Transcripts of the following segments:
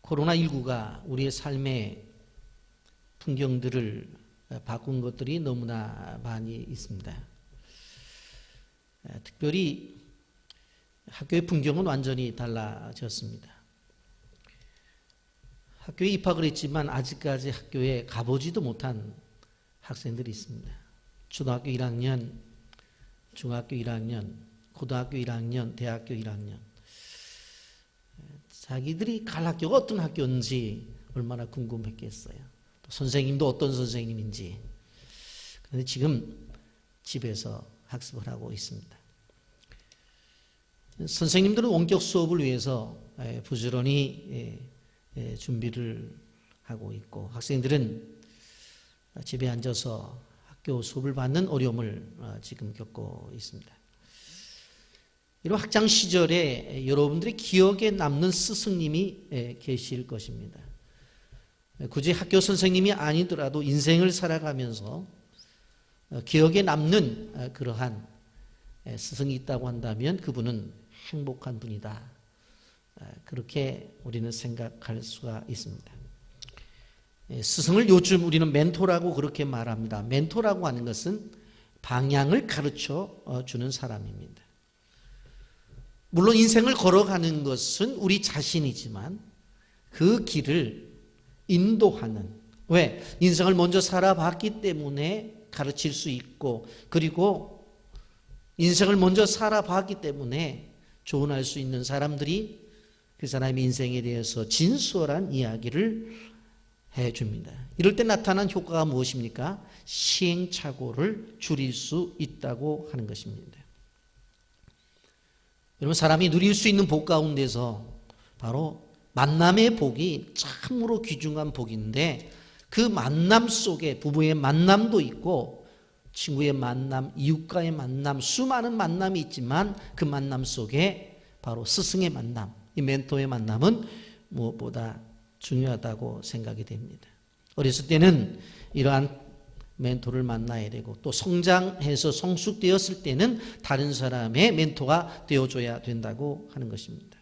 코로나19가 우리의 삶의 풍경들을 바꾼 것들이 너무나 많이 있습니다. 특별히 학교의 풍경은 완전히 달라졌습니다. 학교에 입학을 했지만 아직까지 학교에 가보지도 못한 학생들이 있습니다. 초등학교 1학년, 중학교 1학년, 고등학교 1학년, 대학교 1학년. 자기들이 갈 학교가 어떤 학교인지 얼마나 궁금했겠어요. 또 선생님도 어떤 선생님인지. 그런데 지금 집에서 학습을 하고 있습니다. 선생님들은 원격 수업을 위해서 부지런히 준비를 하고 있고, 학생들은 집에 앉아서 학교 수업을 받는 어려움을 지금 겪고 있습니다. 이런 학창 시절에 여러분들의 기억에 남는 스승님이 계실 것입니다. 굳이 학교 선생님이 아니더라도 인생을 살아가면서 기억에 남는 그러한 스승이 있다고 한다면 그분은 행복한 분이다. 그렇게 우리는 생각할 수가 있습니다. 스승을 요즘 우리는 멘토라고 그렇게 말합니다. 멘토라고 하는 것은 방향을 가르쳐 주는 사람입니다. 물론 인생을 걸어가는 것은 우리 자신이지만 그 길을 인도하는, 왜? 인생을 먼저 살아봤기 때문에 가르칠 수 있고, 그리고 인생을 먼저 살아봤기 때문에 조언할 수 있는 사람들이 그 사람의 인생에 대해서 진솔한 이야기를 해줍니다. 이럴 때 나타난 효과가 무엇입니까? 시행착오를 줄일 수 있다고 하는 것입니다. 여러분, 사람이 누릴 수 있는 복 가운데서 바로 만남의 복이 참으로 귀중한 복인데, 그 만남 속에 부부의 만남도 있고 친구의 만남, 이웃과의 만남, 수많은 만남이 있지만 그 만남 속에 바로 스승의 만남, 이 멘토의 만남은 무엇보다 중요하다고 생각이 됩니다. 어렸을 때는 이러한 멘토를 만나야 되고, 또 성장해서 성숙되었을 때는 다른 사람의 멘토가 되어줘야 된다고 하는 것입니다.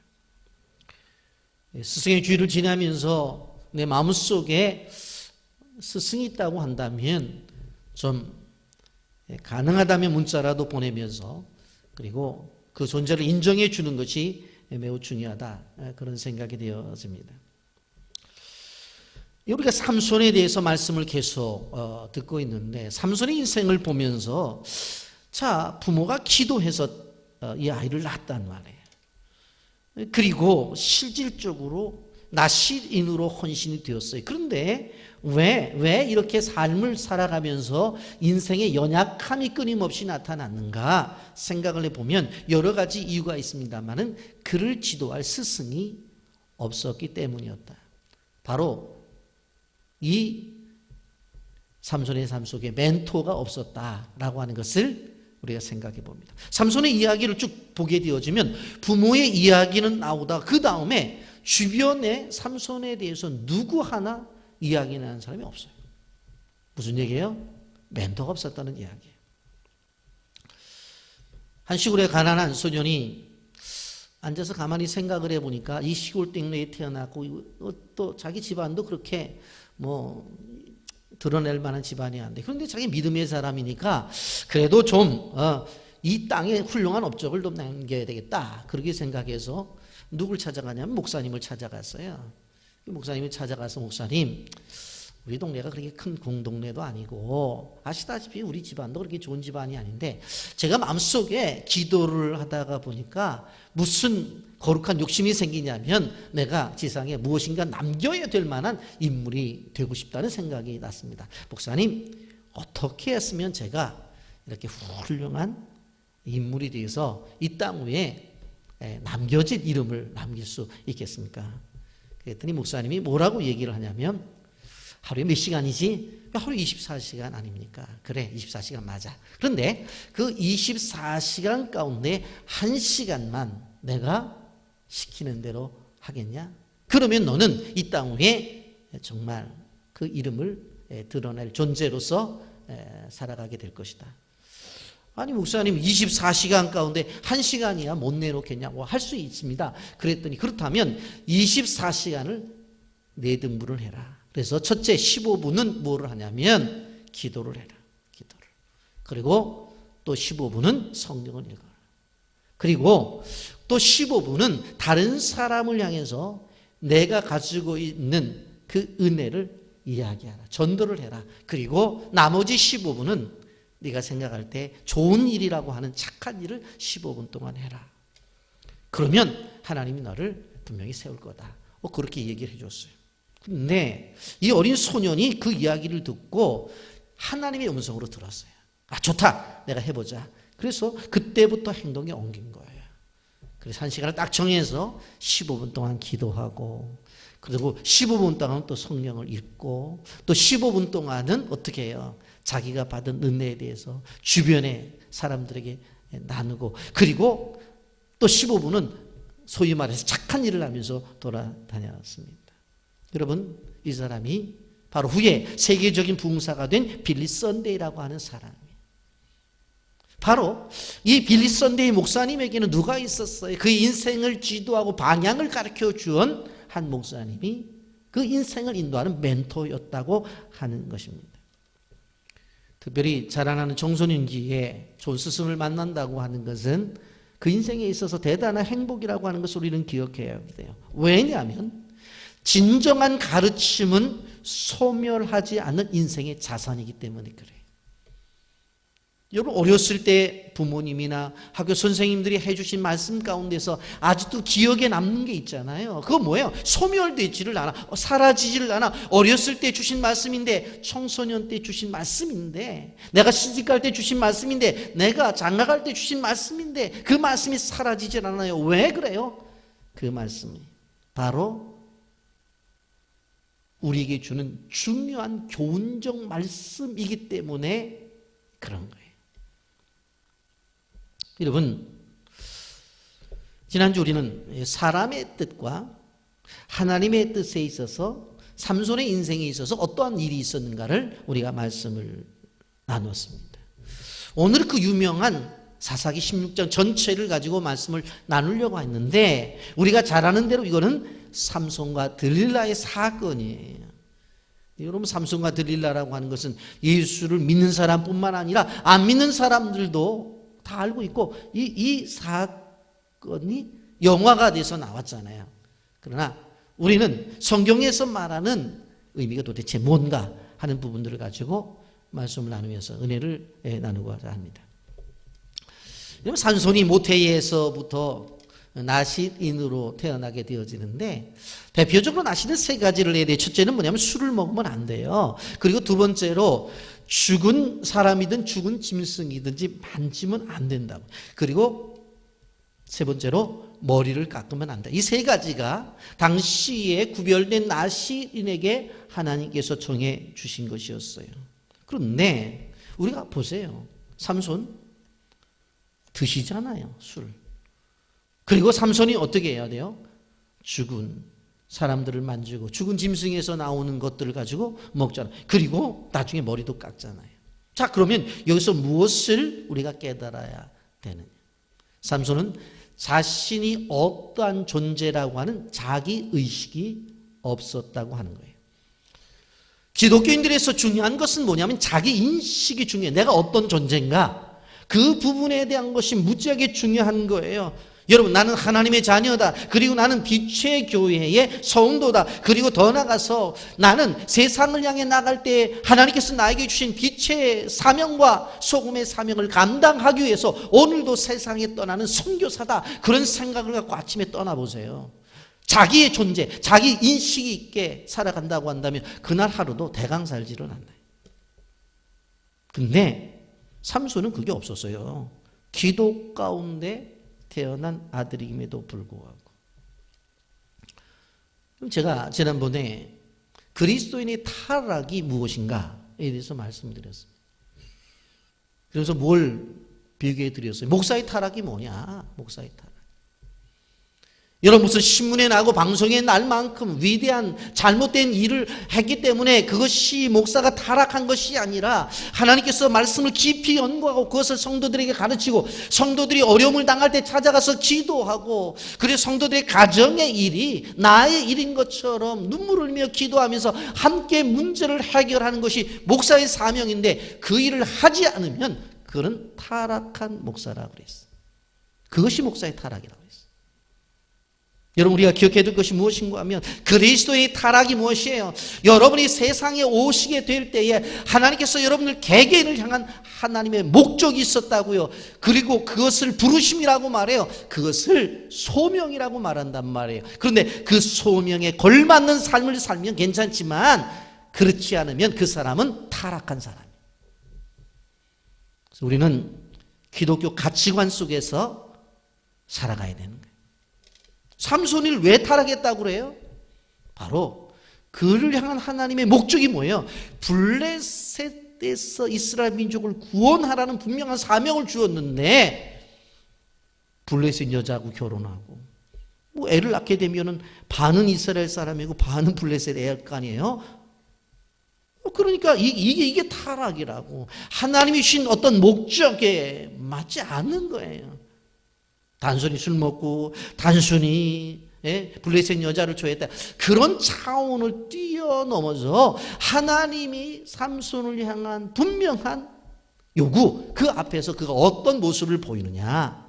스승의 주의를 지나면서 내 마음속에 스승이 있다고 한다면 좀 가능하다면 문자라도 보내면서, 그리고 그 존재를 인정해 주는 것이 매우 중요하다, 그런 생각이 되어집니다. 우리가 삼손에 대해서 말씀을 계속 듣고 있는데, 삼손의 인생을 보면서 자, 부모가 기도해서 이 아이를 낳았단 말이에요. 그리고 실질적으로 나실인으로 헌신이 되었어요. 그런데 왜 이렇게 삶을 살아가면서 인생의 연약함이 끊임없이 나타났는가 생각을 해보면 여러 가지 이유가 있습니다만은 그를 지도할 스승이 없었기 때문이었다. 바로 이 삼손의 삶 속에 멘토가 없었다라고 하는 것을 우리가 생각해 봅니다. 삼손의 이야기를 쭉 보게 되어지면 부모의 이야기는 나오다 그 다음에 주변에 삼손에 대해서 누구 하나 이야기하는 사람이 없어요. 무슨 얘기예요? 멘토가 없었다는 이야기예요. 한 시골에 가난한 소년이 앉아서 가만히 생각을 해보니까 이 시골 땡내에 태어났고 또 자기 집안도 그렇게 드러낼 만한 집안이 안 돼. 그런데 자기 믿음의 사람이니까 그래도 좀 이 땅에 훌륭한 업적을 좀 남겨야 되겠다, 그렇게 생각해서 누굴 찾아가냐면 목사님을 찾아갔어요. 목사님이 찾아가서, 목사님, 우리 동네가 그렇게 큰 공동네도 아니고 아시다시피 우리 집안도 그렇게 좋은 집안이 아닌데 제가 마음속에 기도를 하다가 보니까 무슨 거룩한 욕심이 생기냐면 내가 지상에 무엇인가 남겨야 될 만한 인물이 되고 싶다는 생각이 났습니다. 목사님, 어떻게 했으면 제가 이렇게 훌륭한 인물이 되어서 이 땅 위에 남겨진 이름을 남길 수 있겠습니까? 그랬더니 목사님이 뭐라고 얘기를 하냐면, 하루에 몇 시간이지? 하루에 24시간 아닙니까? 그래, 24시간 맞아. 그런데 그 24시간 가운데 1시간만 내가 시키는 대로 하겠냐? 그러면 너는 이 땅 위에 정말 그 이름을 드러낼 존재로서 살아가게 될 것이다. 아니, 목사님, 24시간 가운데 1시간이야 못 내놓겠냐고 할 수 있습니다. 그랬더니 그렇다면 24시간을 네 등분을 해라. 그래서 첫째 15분은 뭐를 하냐면 기도를 해라. 기도를. 그리고 또 15분은 성경을 읽어라. 그리고 또 15분은 다른 사람을 향해서 내가 가지고 있는 그 은혜를 이야기하라. 전도를 해라. 그리고 나머지 15분은 네가 생각할 때 좋은 일이라고 하는 착한 일을 15분 동안 해라. 그러면 하나님이 너를 분명히 세울 거다. 그렇게 얘기를 해줬어요. 근데 이 어린 소년이 그 이야기를 듣고 하나님의 음성으로 들었어요. 좋다. 내가 해보자. 그래서 그때부터 행동에 옮긴 거예요. 그래서 한 시간을 딱 정해서 15분 동안 기도하고, 그리고 15분 동안 또 성경을 읽고, 또 15분 동안은 어떻게 해요? 자기가 받은 은혜에 대해서 주변의 사람들에게 나누고, 그리고 또 15분은 소위 말해서 착한 일을 하면서 돌아다녔습니다. 여러분, 이 사람이 바로 후에 세계적인 부흥사가 된 빌리 선데이라고 하는 사람이에요. 바로 이 빌리 선데이 목사님에게는 누가 있었어요? 그 인생을 지도하고 방향을 가르쳐 준 한 목사님이 그 인생을 인도하는 멘토였다고 하는 것입니다. 특별히 자라나는 청소년기에 존 스승을 만난다고 하는 것은 그 인생에 있어서 대단한 행복이라고 하는 것을 우리는 기억해야 돼요. 왜냐하면 진정한 가르침은 소멸하지 않는 인생의 자산이기 때문에 그래요. 여러분, 어렸을 때 부모님이나 학교 선생님들이 해주신 말씀 가운데서 아직도 기억에 남는 게 있잖아요. 그거 뭐예요? 소멸되지를 않아, 사라지지를 않아. 어렸을 때 주신 말씀인데, 청소년 때 주신 말씀인데, 내가 시집갈 때 주신 말씀인데, 내가 장가갈 때 주신 말씀인데, 그 말씀이 사라지질 않아요. 왜 그래요? 그 말씀이 바로 우리에게 주는 중요한 교훈적 말씀이기 때문에 그런 거예요. 여러분, 지난주 우리는 사람의 뜻과 하나님의 뜻에 있어서 삼손의 인생에 있어서 어떠한 일이 있었는가를 우리가 말씀을 나누었습니다. 오늘 그 유명한 사사기 16장 전체를 가지고 말씀을 나누려고 했는데, 우리가 잘 아는 대로 이거는 삼손과 들릴라의 사건이에요. 여러분, 삼손과 들릴라라고 하는 것은 예수를 믿는 사람뿐만 아니라 안 믿는 사람들도 다 알고 있고, 이 사건이 영화가 돼서 나왔잖아요. 그러나 우리는 성경에서 말하는 의미가 도대체 뭔가 하는 부분들을 가지고 말씀을 나누면서 은혜를 나누고자 합니다. 삼손이 모태에서부터 나시인으로 태어나게 되어지는데, 대표적으로 나시는 세 가지를 해야 돼요. 첫째는 뭐냐면 술을 먹으면 안 돼요. 그리고 두 번째로 죽은 사람이든 죽은 짐승이든지 만지면 안 된다고. 그리고 세 번째로 머리를 깎으면 안 돼. 이 세 가지가 당시에 구별된 나시인에게 하나님께서 정해 주신 것이었어요. 그런데 우리가 보세요. 삼손 드시잖아요, 술. 그리고 삼손이 어떻게 해야 돼요? 죽은 사람들을 만지고 죽은 짐승에서 나오는 것들을 가지고 먹잖아요. 그리고 나중에 머리도 깎잖아요. 자, 그러면 여기서 무엇을 우리가 깨달아야 되느냐? 삼손은 자신이 어떠한 존재라고 하는 자기의식이 없었다고 하는 거예요. 기독교인들에서 중요한 것은 뭐냐면 자기 인식이 중요해요. 내가 어떤 존재인가? 그 부분에 대한 것이 무지하게 중요한 거예요. 여러분, 나는 하나님의 자녀다. 그리고 나는 빛의 교회의 성도다. 그리고 더 나가서 나는 세상을 향해 나갈 때 하나님께서 나에게 주신 빛의 사명과 소금의 사명을 감당하기 위해서 오늘도 세상에 떠나는 선교사다. 그런 생각을 갖고 아침에 떠나보세요. 자기의 존재, 자기 인식이 있게 살아간다고 한다면 그날 하루도 대강 살지를 않아요. 근데 삼손은 그게 없었어요. 기도 가운데 태어난 아들임에도 불구하고. 제가 지난번에 그리스도인의 타락이 무엇인가에 대해서 말씀드렸습니다. 그래서 뭘 비교해 드렸어요? 목사의 타락이 뭐냐? 목사의 타락. 여러분 무슨 신문에 나고 방송에 날 만큼 위대한 잘못된 일을 했기 때문에 그것이 목사가 타락한 것이 아니라 하나님께서 말씀을 깊이 연구하고 그것을 성도들에게 가르치고 성도들이 어려움을 당할 때 찾아가서 기도하고 그래서 성도들의 가정의 일이 나의 일인 것처럼 눈물을 흘리며 기도하면서 함께 문제를 해결하는 것이 목사의 사명인데 그 일을 하지 않으면 그는 타락한 목사라고 그랬어요. 그것이 목사의 타락이라고 했어요. 여러분 우리가 기억해야 될 것이 무엇인가 하면 그리스도의 타락이 무엇이에요? 여러분이 세상에 오시게 될 때에 하나님께서 여러분을 개개인을 향한 하나님의 목적이 있었다고요. 그리고 그것을 부르심이라고 말해요. 그것을 소명이라고 말한단 말이에요. 그런데 그 소명에 걸맞는 삶을 살면 괜찮지만 그렇지 않으면 그 사람은 타락한 사람이에요. 그래서 우리는 기독교 가치관 속에서 살아가야 되는 거예요. 삼손을 왜 타락했다고 그래요? 바로 그를 향한 하나님의 목적이 뭐예요? 블레셋에서 이스라엘 민족을 구원하라는 분명한 사명을 주었는데 블레셋 여자하고 결혼하고 뭐 애를 낳게 되면은 반은 이스라엘 사람이고 반은 블레셋 애일 거 아니에요? 그러니까 이게 타락이라고. 하나님이 주신 어떤 목적에 맞지 않는 거예요. 단순히 술 먹고 단순히 블레셋 여자를 좋아했다. 그런 차원을 뛰어넘어서 하나님이 삼손을 향한 분명한 요구, 그 앞에서 그가 어떤 모습을 보이느냐,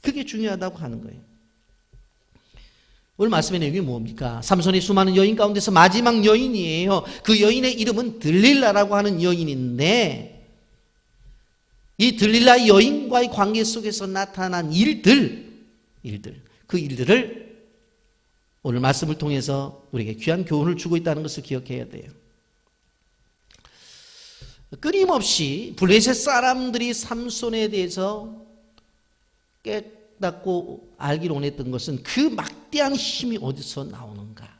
그게 중요하다고 하는 거예요. 오늘 말씀의 내용이 뭡니까? 삼손이 수많은 여인 가운데서 마지막 여인이에요. 그 여인의 이름은 들릴라라고 하는 여인인데 이 들릴라 여인과의 관계 속에서 나타난 그 일들을 오늘 말씀을 통해서 우리에게 귀한 교훈을 주고 있다는 것을 기억해야 돼요. 끊임없이 블레셋 사람들이 삼손에 대해서 깨닫고 알기를 원했던 것은 그 막대한 힘이 어디서 나오는가,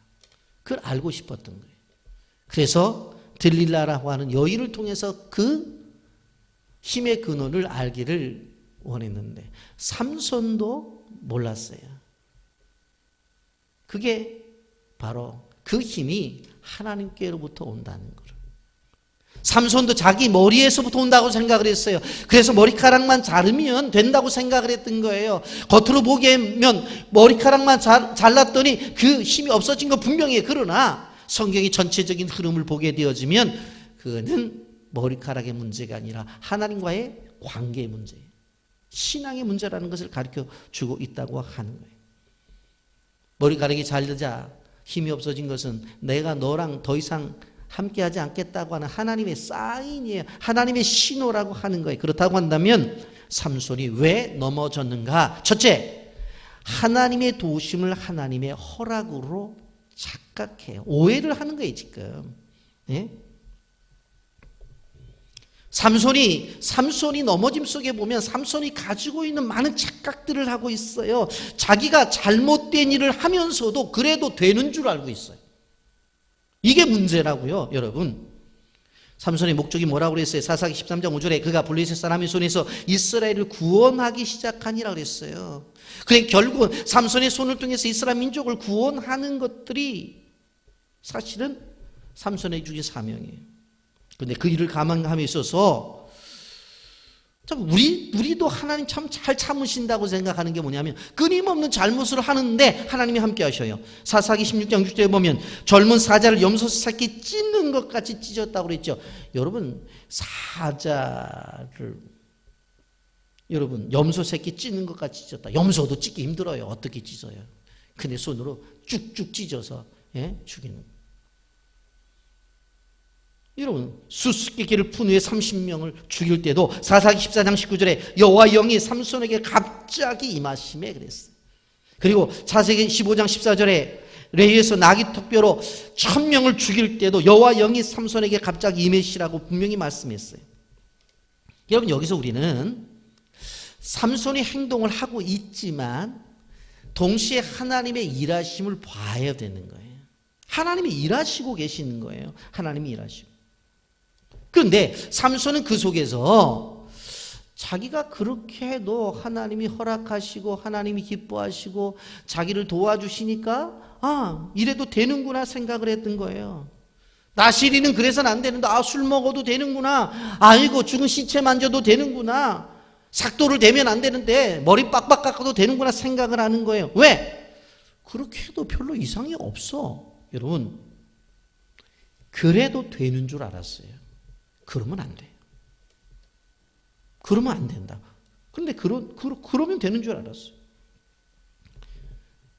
그걸 알고 싶었던 거예요. 그래서 들릴라라고 하는 여인을 통해서 그 힘의 근원을 알기를 원했는데 삼손도 몰랐어요. 그게 바로 그 힘이 하나님께로부터 온다는 거예요. 삼손도 자기 머리에서부터 온다고 생각을 했어요. 그래서 머리카락만 자르면 된다고 생각을 했던 거예요. 겉으로 보기에는 머리카락만 잘랐더니 그 힘이 없어진 건 분명해요. 그러나 성경의 전체적인 흐름을 보게 되어지면 그는 머리카락의 문제가 아니라 하나님과의 관계의 문제예요. 신앙의 문제라는 것을 가르쳐 주고 있다고 하는 거예요. 머리카락이 자르자 힘이 없어진 것은 내가 너랑 더 이상 함께하지 않겠다고 하는 하나님의 사인이에요. 하나님의 신호라고 하는 거예요. 그렇다고 한다면 삼손이 왜 넘어졌는가? 첫째, 하나님의 도우심을 하나님의 허락으로 착각해요. 오해를 하는 거예요 지금. 예? 삼손이 넘어짐 속에 보면 삼손이 가지고 있는 많은 착각들을 하고 있어요. 자기가 잘못된 일을 하면서도 그래도 되는 줄 알고 있어요. 이게 문제라고요, 여러분. 삼손의 목적이 뭐라고 그랬어요? 사사기 13장 5절에 그가 블레셋 사람의 손에서 이스라엘을 구원하기 시작하니라 그랬어요. 그래 결국은 삼손의 손을 통해서 이스라엘 민족을 구원하는 것들이 사실은 삼손의 주기 사명이에요. 그런데 그 일을 감당함에 있어서 참 우리도 하나님 참 잘 참으신다고 생각하는 게 뭐냐면 끊임없는 잘못을 하는데 하나님이 함께 하셔요. 사사기 16장 6절에 보면 젊은 사자를 염소 새끼 찢는 것 같이 찢었다고 그랬죠. 여러분 염소 새끼 찢는 것 같이 찢었다. 염소도 찢기 힘들어요. 어떻게 찢어요? 근데 손으로 쭉쭉 찢어서 죽이는 거예요. 여러분 수수께끼를 푼 후에 30명을 죽일 때도 사사기 14장 19절에 여호와 영이 삼손에게 갑자기 임하심에 그랬어요. 그리고 사사기 15장 14절에 레위에서 나귀 턱뼈로 1000명을 죽일 때도 여호와 영이 삼손에게 갑자기 임하시라고 분명히 말씀했어요. 여러분 여기서 우리는 삼손이 행동을 하고 있지만 동시에 하나님의 일하심을 봐야 되는 거예요. 하나님이 일하시고 계시는 거예요. 하나님이 일하시고. 그런데 삼손은 그 속에서 자기가 그렇게 해도 하나님이 허락하시고 하나님이 기뻐하시고 자기를 도와주시니까 이래도 되는구나 생각을 했던 거예요. 나시리는 그래서는 안 되는데 술 먹어도 되는구나. 아이고 죽은 시체 만져도 되는구나. 삭도를 대면 안 되는데 머리 빡빡 깎아도 되는구나 생각을 하는 거예요. 왜? 그렇게 해도 별로 이상이 없어. 여러분, 그래도 되는 줄 알았어요. 그러면 안 돼요. 그러면 안 된다. 그런데 그러면 되는 줄 알았어요.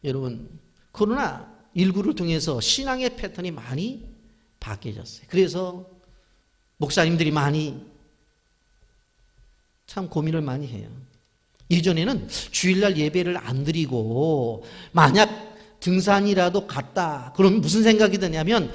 여러분, 코로나19를 통해서 신앙의 패턴이 많이 바뀌어졌어요. 그래서 목사님들이 많이 참 고민을 많이 해요. 이전에는 주일날 예배를 안 드리고 만약 등산이라도 갔다 그러면 무슨 생각이 드냐면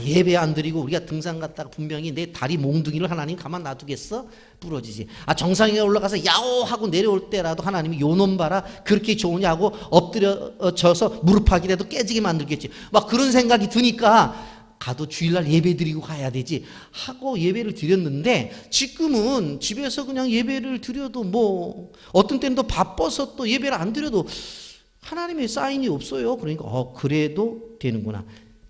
예배 안 드리고 우리가 등산 갔다가 분명히 내 다리 몽둥이를 하나님 가만 놔두겠어? 부러지지. 정상에 올라가서 야오 하고 내려올 때라도 하나님이 요놈 봐라 그렇게 좋으냐고 엎드려져서 무릎팍이라도 깨지게 만들겠지. 막 그런 생각이 드니까 가도 주일날 예배 드리고 가야 되지 하고 예배를 드렸는데, 지금은 집에서 그냥 예배를 드려도 뭐 어떤 때는 또 바빠서 또 예배를 안 드려도 하나님의 사인이 없어요. 그러니까 그래도 되는구나.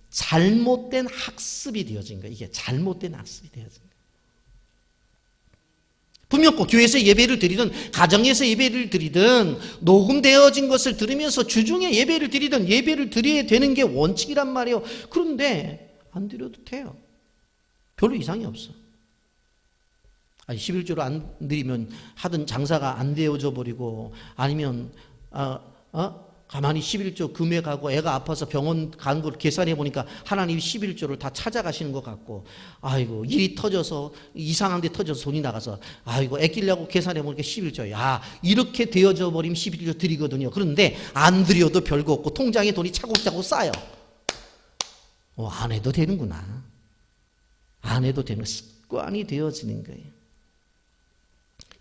잘못된 학습이 되어진 거예요. 이게 잘못된 학습이 되어진 거예요. 분명 교회에서 예배를 드리든 가정에서 예배를 드리든 녹음되어진 것을 들으면서 주중에 예배를 드리든 예배를 드려야 되는 게 원칙이란 말이에요. 그런데 안 드려도 돼요. 별로 이상이 없어. 11조를 안 드리면 하던 장사가 안 되어져 버리고, 아니면 가만히 11조 금액하고 애가 아파서 병원 간 걸 계산해 보니까 하나님이 11조를 다 찾아가시는 것 같고, 아이고 일이 터져서 이상한 데 터져서 돈이 나가서 아이고 애 끼려고 계산해 보니까 11조야. 이렇게 되어져 버리면 11조 드리거든요. 그런데 안 드려도 별거 없고 통장에 돈이 차곡차곡 쌓여. 안 해도 되는구나. 안 해도 되는 습관이 되어지는 거예요.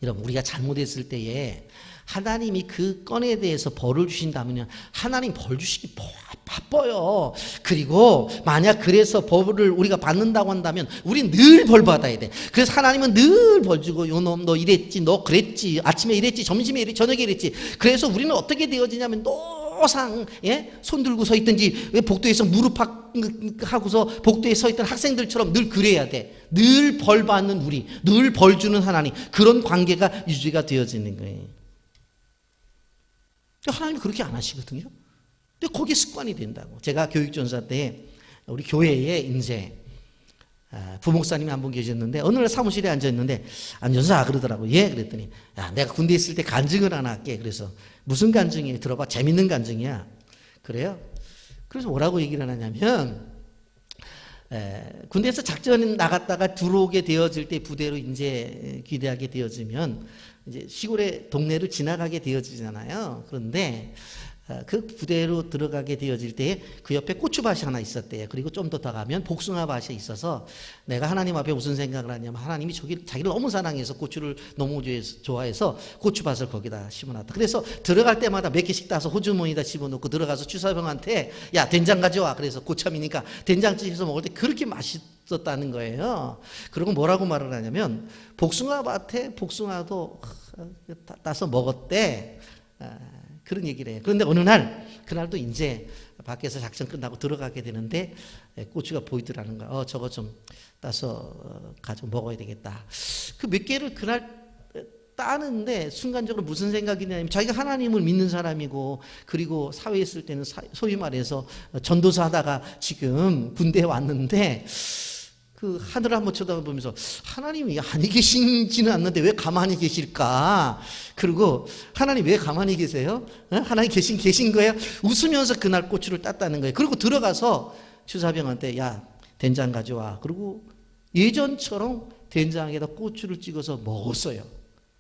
여러분, 우리가 잘못했을 때에 하나님이 그 건에 대해서 벌을 주신다면 하나님 벌 주시기 바빠요. 그리고 만약 그래서 벌을 우리가 받는다고 한다면 우린 늘 벌 받아야 돼. 그래서 하나님은 늘 벌 주고, 요놈 너 이랬지, 너 그랬지, 아침에 이랬지, 점심에 이랬지, 저녁에 이랬지. 그래서 우리는 어떻게 되어지냐면 노상 손 들고 서 있든지 복도에서 무릎하고서 복도에 서 있던 학생들처럼 늘 그래야 돼. 늘 벌 받는 우리, 늘 벌 주는 하나님, 그런 관계가 유지가 되어지는 거예요. 하나님이 그렇게 안 하시거든요. 근데 거기에 습관이 된다고. 제가 교육전사 때 우리 교회에 이제 부목사님이 한 분 계셨는데 어느 날 사무실에 앉아있는데 안전사 그러더라고. 예? 그랬더니 내가 군대 있을 때 간증을 하나 할게. 그래서 무슨 간증이에요? 들어봐. 재밌는 간증이야. 그래요? 그래서 뭐라고 얘기를 하냐면 군대에서 작전 나갔다가 들어오게 되어질 때 부대로 이제 귀대하게 되어지면 이제 시골의 동네를 지나가게 되어지잖아요. 그런데 그 부대로 들어가게 되어질 때에 그 옆에 고추밭이 하나 있었대요. 그리고 좀 더 가면 복숭아밭이 있어서 내가 하나님 앞에 무슨 생각을 하냐면 하나님이 자기를 너무 사랑해서 고추를 너무 좋아해서 고추밭을 거기다 심어놨다. 그래서 들어갈 때마다 몇 개씩 따서 호주머니에다 집어넣고 들어가서 주사병한테 야 된장 가져와. 그래서 고참이니까 된장찌개에서 먹을 때 그렇게 맛있었다는 거예요. 그리고 뭐라고 말을 하냐면 복숭아밭에 복숭아도 따서 먹었대. 그런 얘기를 해요. 그런데 어느 날, 그날도 이제 밖에서 작전 끝나고 들어가게 되는데 고추가 보이더라는 거야. 저거 좀 따서 가지고 먹어야 되겠다. 그 몇 개를 그날 따는데 순간적으로 무슨 생각이냐면 자기가 하나님을 믿는 사람이고, 그리고 사회에 있을 때는 소위 말해서 전도사 하다가 지금 군대에 왔는데 그 하늘을 한번 쳐다보면서 하나님이 아니 계시지는 않는데 왜 가만히 계실까? 그리고 하나님 왜 가만히 계세요? 하나님 계신 거예요? 웃으면서 그날 고추를 땄다는 거예요. 그리고 들어가서 주사병한테 야 된장 가져와. 그리고 예전처럼 된장에다 고추를 찍어서 먹었어요.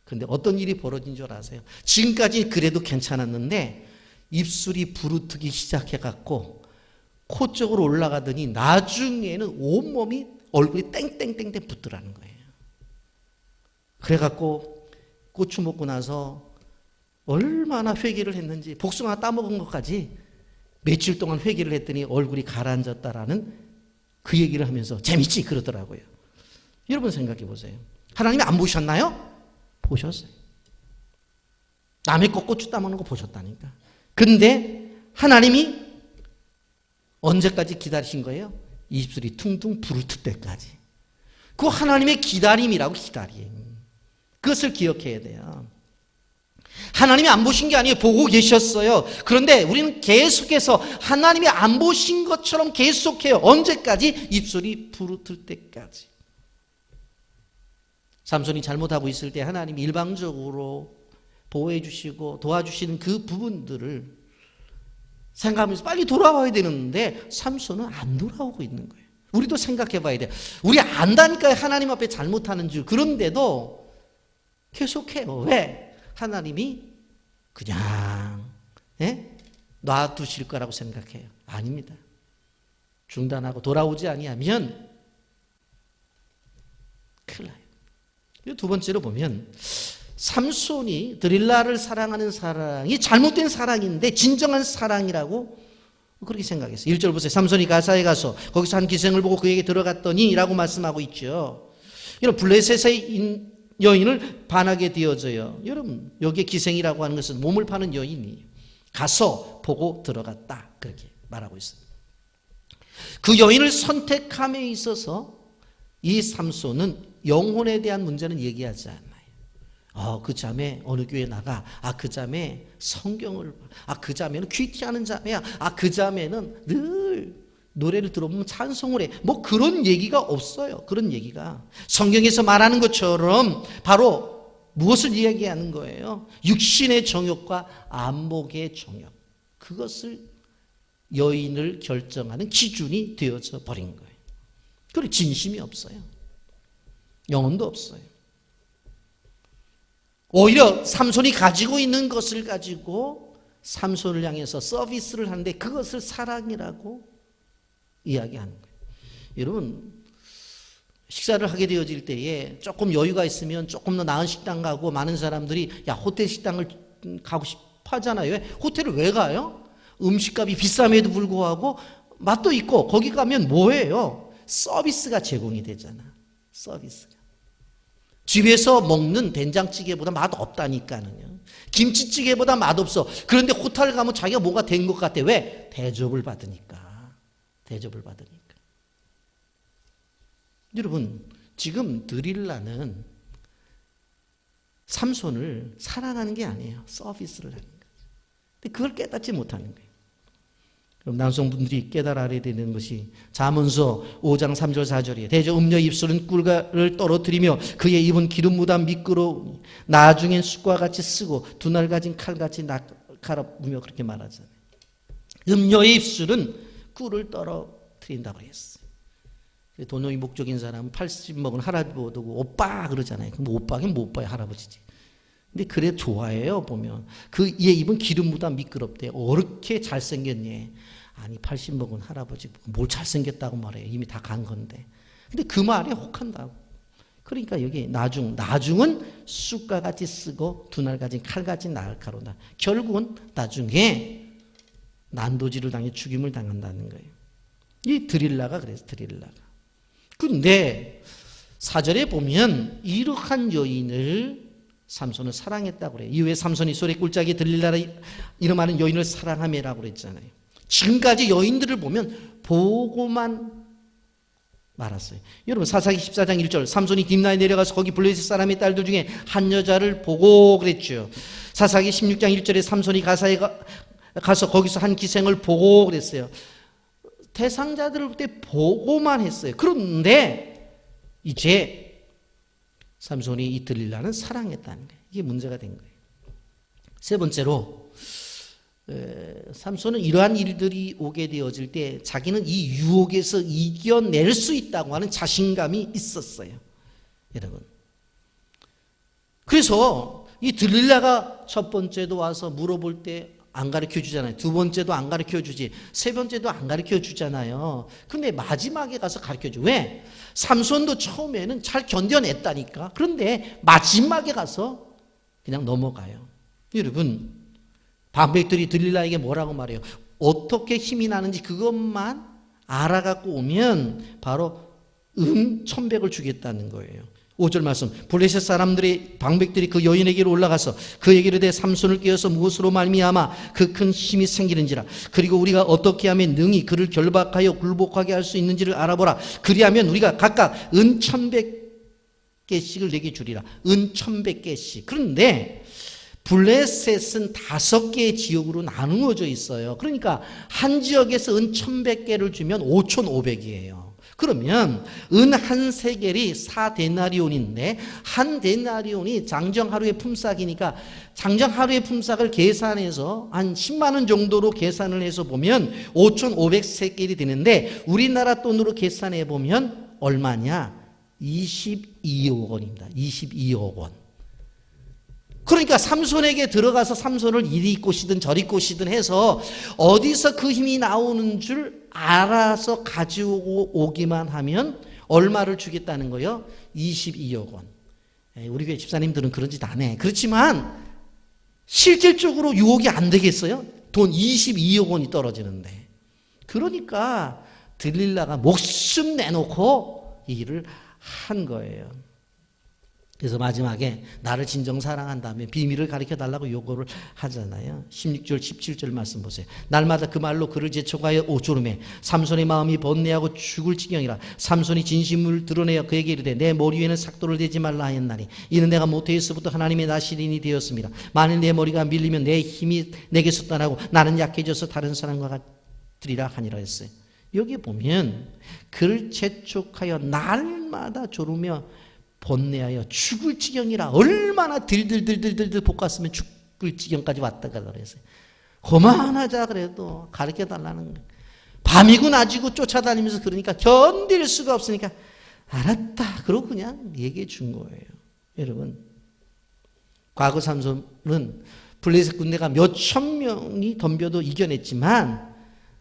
근데 어떤 일이 벌어진 줄 아세요? 지금까지 그래도 괜찮았는데 입술이 부르트기 시작해갖고 코 쪽으로 올라가더니 나중에는 온몸이 얼굴이 땡땡땡땡 붙더라는 거예요. 그래갖고 고추 먹고 나서 얼마나 회개를 했는지, 복숭아 따먹은 것까지 며칠 동안 회개를 했더니 얼굴이 가라앉았다라는 그 얘기를 하면서 재밌지 그러더라고요. 여러분 생각해 보세요. 하나님이 안 보셨나요? 보셨어요. 남의 꽃고추 따먹는 거 보셨다니까. 근데 하나님이 언제까지 기다리신 거예요? 입술이 퉁퉁 부르트 때까지. 그 하나님의 기다림이라고, 기다림. 그것을 기억해야 돼요. 하나님이 안 보신 게 아니에요. 보고 계셨어요. 그런데 우리는 계속해서 하나님이 안 보신 것처럼 계속해요. 언제까지? 입술이 부르틀 때까지. 삼손이 잘못하고 있을 때 하나님이 일방적으로 보호해 주시고 도와주시는 그 부분들을 생각하면서 빨리 돌아와야 되는데 삼손은 안 돌아오고 있는 거예요. 우리도 생각해 봐야 돼요. 우리 안다니까 하나님 앞에 잘못하는 줄. 그런데도 계속해요. 왜? 하나님이 그냥 놔두실 거라고 생각해요. 아닙니다. 중단하고 돌아오지 아니하면 큰일 나요. 두 번째로 보면 삼손이 드릴라를 사랑하는 사랑이 잘못된 사랑인데 진정한 사랑이라고 그렇게 생각했어요. 1절 보세요. 삼손이 가사에 가서 거기서 한 기생을 보고 그에게 들어갔더니 라고 말씀하고 있죠. 이런 블레셋의 여인을 반하게 되어져요. 여러분, 여기에 기생이라고 하는 것은 몸을 파는 여인이 가서 보고 들어갔다, 그렇게 말하고 있습니다. 그 여인을 선택함에 있어서 이 삼손은 영혼에 대한 문제는 얘기하지 않아요. 그 자매 어느 교회 나가? 그 자매 성경을 봐. 그 자매는 퀴티하는 자매야. 그 자매는 늘 노래를 들어보면 찬송을 해. 뭐 그런 얘기가 없어요. 그런 얘기가 성경에서 말하는 것처럼 바로 무엇을 이야기하는 거예요? 육신의 정욕과 안목의 정욕, 그것을 여인을 결정하는 기준이 되어져 버린 거예요. 그리고 진심이 없어요. 영혼도 없어요. 오히려 삼손이 가지고 있는 것을 가지고 삼손을 향해서 서비스를 하는데 그것을 사랑이라고 이야기하는 거예요. 여러분, 식사를 하게 되어질 때에 조금 여유가 있으면 조금 더 나은 식당 가고, 많은 사람들이 호텔 식당을 가고 싶어 하잖아요. 왜? 호텔을 왜 가요? 음식값이 비쌈에도 불구하고 맛도 있고, 거기 가면 뭐예요? 서비스가 제공이 되잖아. 서비스가. 집에서 먹는 된장찌개보다 맛 없다니까는요. 김치찌개보다 맛 없어. 그런데 호텔 가면 자기가 뭐가 된 것 같아. 왜? 대접을 받으니까. 대접을 받으니까. 여러분, 지금 드릴라는 삼손을 사랑하는 게 아니에요. 서비스를 하는 거예요. 근데 그걸 깨닫지 못하는 거예요. 그럼 남성분들이 깨달아야 되는 것이 잠언서 5장 3절 4절이에요. 대저 음녀 입술은 꿀가를 떨어뜨리며 그의 입은 기름 묻어 미끄러우니 나중엔 쑥과 같이 쓰고 두 날 가진 칼같이 날카롭으며, 그렇게 말하잖아요. 음녀의 입술은 꿀을 떨어뜨린다고 했어요. 돈의 목적인 사람은 80 먹은 할아버지 보고 오빠 그러잖아요. 그럼 오빠긴 뭐 오빠야, 할아버지지. 근데 그래 좋아해요. 보면 그 얘 입은 기름 묻어 미끄럽대. 어떻게 잘생겼니? 아니 80 먹은 할아버지 뭘 잘생겼다고 말해요. 이미 다 간 건데. 근데 그 말에 혹한다고. 그러니까 여기 나중은 쑥과 같이 쓰고 두 날 가진 칼같이 날카로다. 결국은 나중에 난도질을 당해 죽임을 당한다는 거예요. 이 드릴라가 그래서 드릴라가. 근데 4절에 보면 이러한 여인을 삼손은 사랑했다고 그래요. 이후에 삼손이 소리 꿀짝이 드릴라라 이름하는 여인을 사랑하매라고 그랬잖아요. 지금까지 여인들을 보면 보고만 말았어요. 여러분, 사사기 14장 1절 삼손이 딥나에 내려가서 거기 블레셋 사람의 딸들 중에 한 여자를 보고 그랬죠. 사사기 16장 1절에 삼손이 가사에 가서 거기서 한 기생을 보고 그랬어요. 대상자들을 그때 보고만 했어요. 그런데 이제 삼손이 이 드릴라는 사랑했다는 거예요. 이게 문제가 된 거예요. 세 번째로 삼손은 이러한 일들이 오게 되어질 때 자기는 이 유혹에서 이겨낼 수 있다고 하는 자신감이 있었어요. 여러분, 그래서 이 드릴라가 첫 번째도 와서 물어볼 때 안 가르쳐 주잖아요. 두 번째도 안 가르쳐 주지. 세 번째도 안 가르쳐 주잖아요. 근데 마지막에 가서 가르쳐 줘. 왜? 삼손도 처음에는 잘 견뎌냈다니까. 그런데 마지막에 가서 그냥 넘어가요. 여러분, 방백들이 드릴라에게 뭐라고 말해요? 어떻게 힘이 나는지 그것만 알아갖고 오면 바로 1,100을 주겠다는 거예요. 5절 말씀. 블레셋 사람들이 방백들이 그 여인에게로 올라가서 그에게로 대 삼손을 깨어서 무엇으로 말미암아 그 큰 힘이 생기는지라. 그리고 우리가 어떻게 하면 능히 그를 결박하여 굴복하게 할 수 있는지를 알아보라. 그리하면 우리가 각각 은 1,100개씩을 내게 주리라. 은 1,100개씩. 그런데 블레셋은 5개의 지역으로 나누어져 있어요. 그러니까 한 지역에서 은 1,100개를 주면 5,500이에요. 그러면 은 한 세겔이 4데나리온인데 한 데나리온이 장정 하루의 품삯이니까 장정 하루의 품삯을 계산해서 한 10만 원 정도로 계산을 해서 보면 5,500세겔이 되는데 우리나라 돈으로 계산해 보면 얼마냐? 22억 원입니다. 22억 원. 그러니까 삼손에게 들어가서 삼손을 이리 꼬시든 저리 꼬시든 해서 어디서 그 힘이 나오는 줄 알아서 가지고 오기만 하면 얼마를 주겠다는 거예요? 22억 원. 우리 교회 집사님들은 그런 짓 안 해. 그렇지만 실질적으로 유혹이 안 되겠어요? 돈 22억 원이 떨어지는데. 그러니까 들릴라가 목숨 내놓고 이 일을 한 거예요. 그래서 마지막에 나를 진정 사랑한다면 비밀을 가르쳐달라고 요구를 하잖아요. 16절 17절 말씀 보세요. 날마다 그 말로 그를 재촉하여 오조름해 삼손의 마음이 번뇌하고 죽을 지경이라. 삼손이 진심을 드러내어 그에게 이르되 내 머리 위에는 삭도를 대지 말라 하였나니 이는 내가 모태에서부터 하나님의 나시린이 되었습니다. 만일 내 머리가 밀리면 내 힘이 내게서 떠나고 나는 약해져서 다른 사람과 같으리라 하니라 했어요. 여기 보면 그를 재촉하여 날마다 조르며 번뇌하여 죽을 지경이라. 얼마나 들들들들들 볶았으면 죽을 지경까지 왔다가 그랬어요. 그만하자 그래도 가르쳐달라는 거예요. 밤이고 낮이고 쫓아다니면서 그러니까 견딜 수가 없으니까 알았다 그러고 그냥 얘기해 준 거예요. 여러분, 과거 삼손은 블레셋 군대가 몇천 명이 덤벼도 이겨냈지만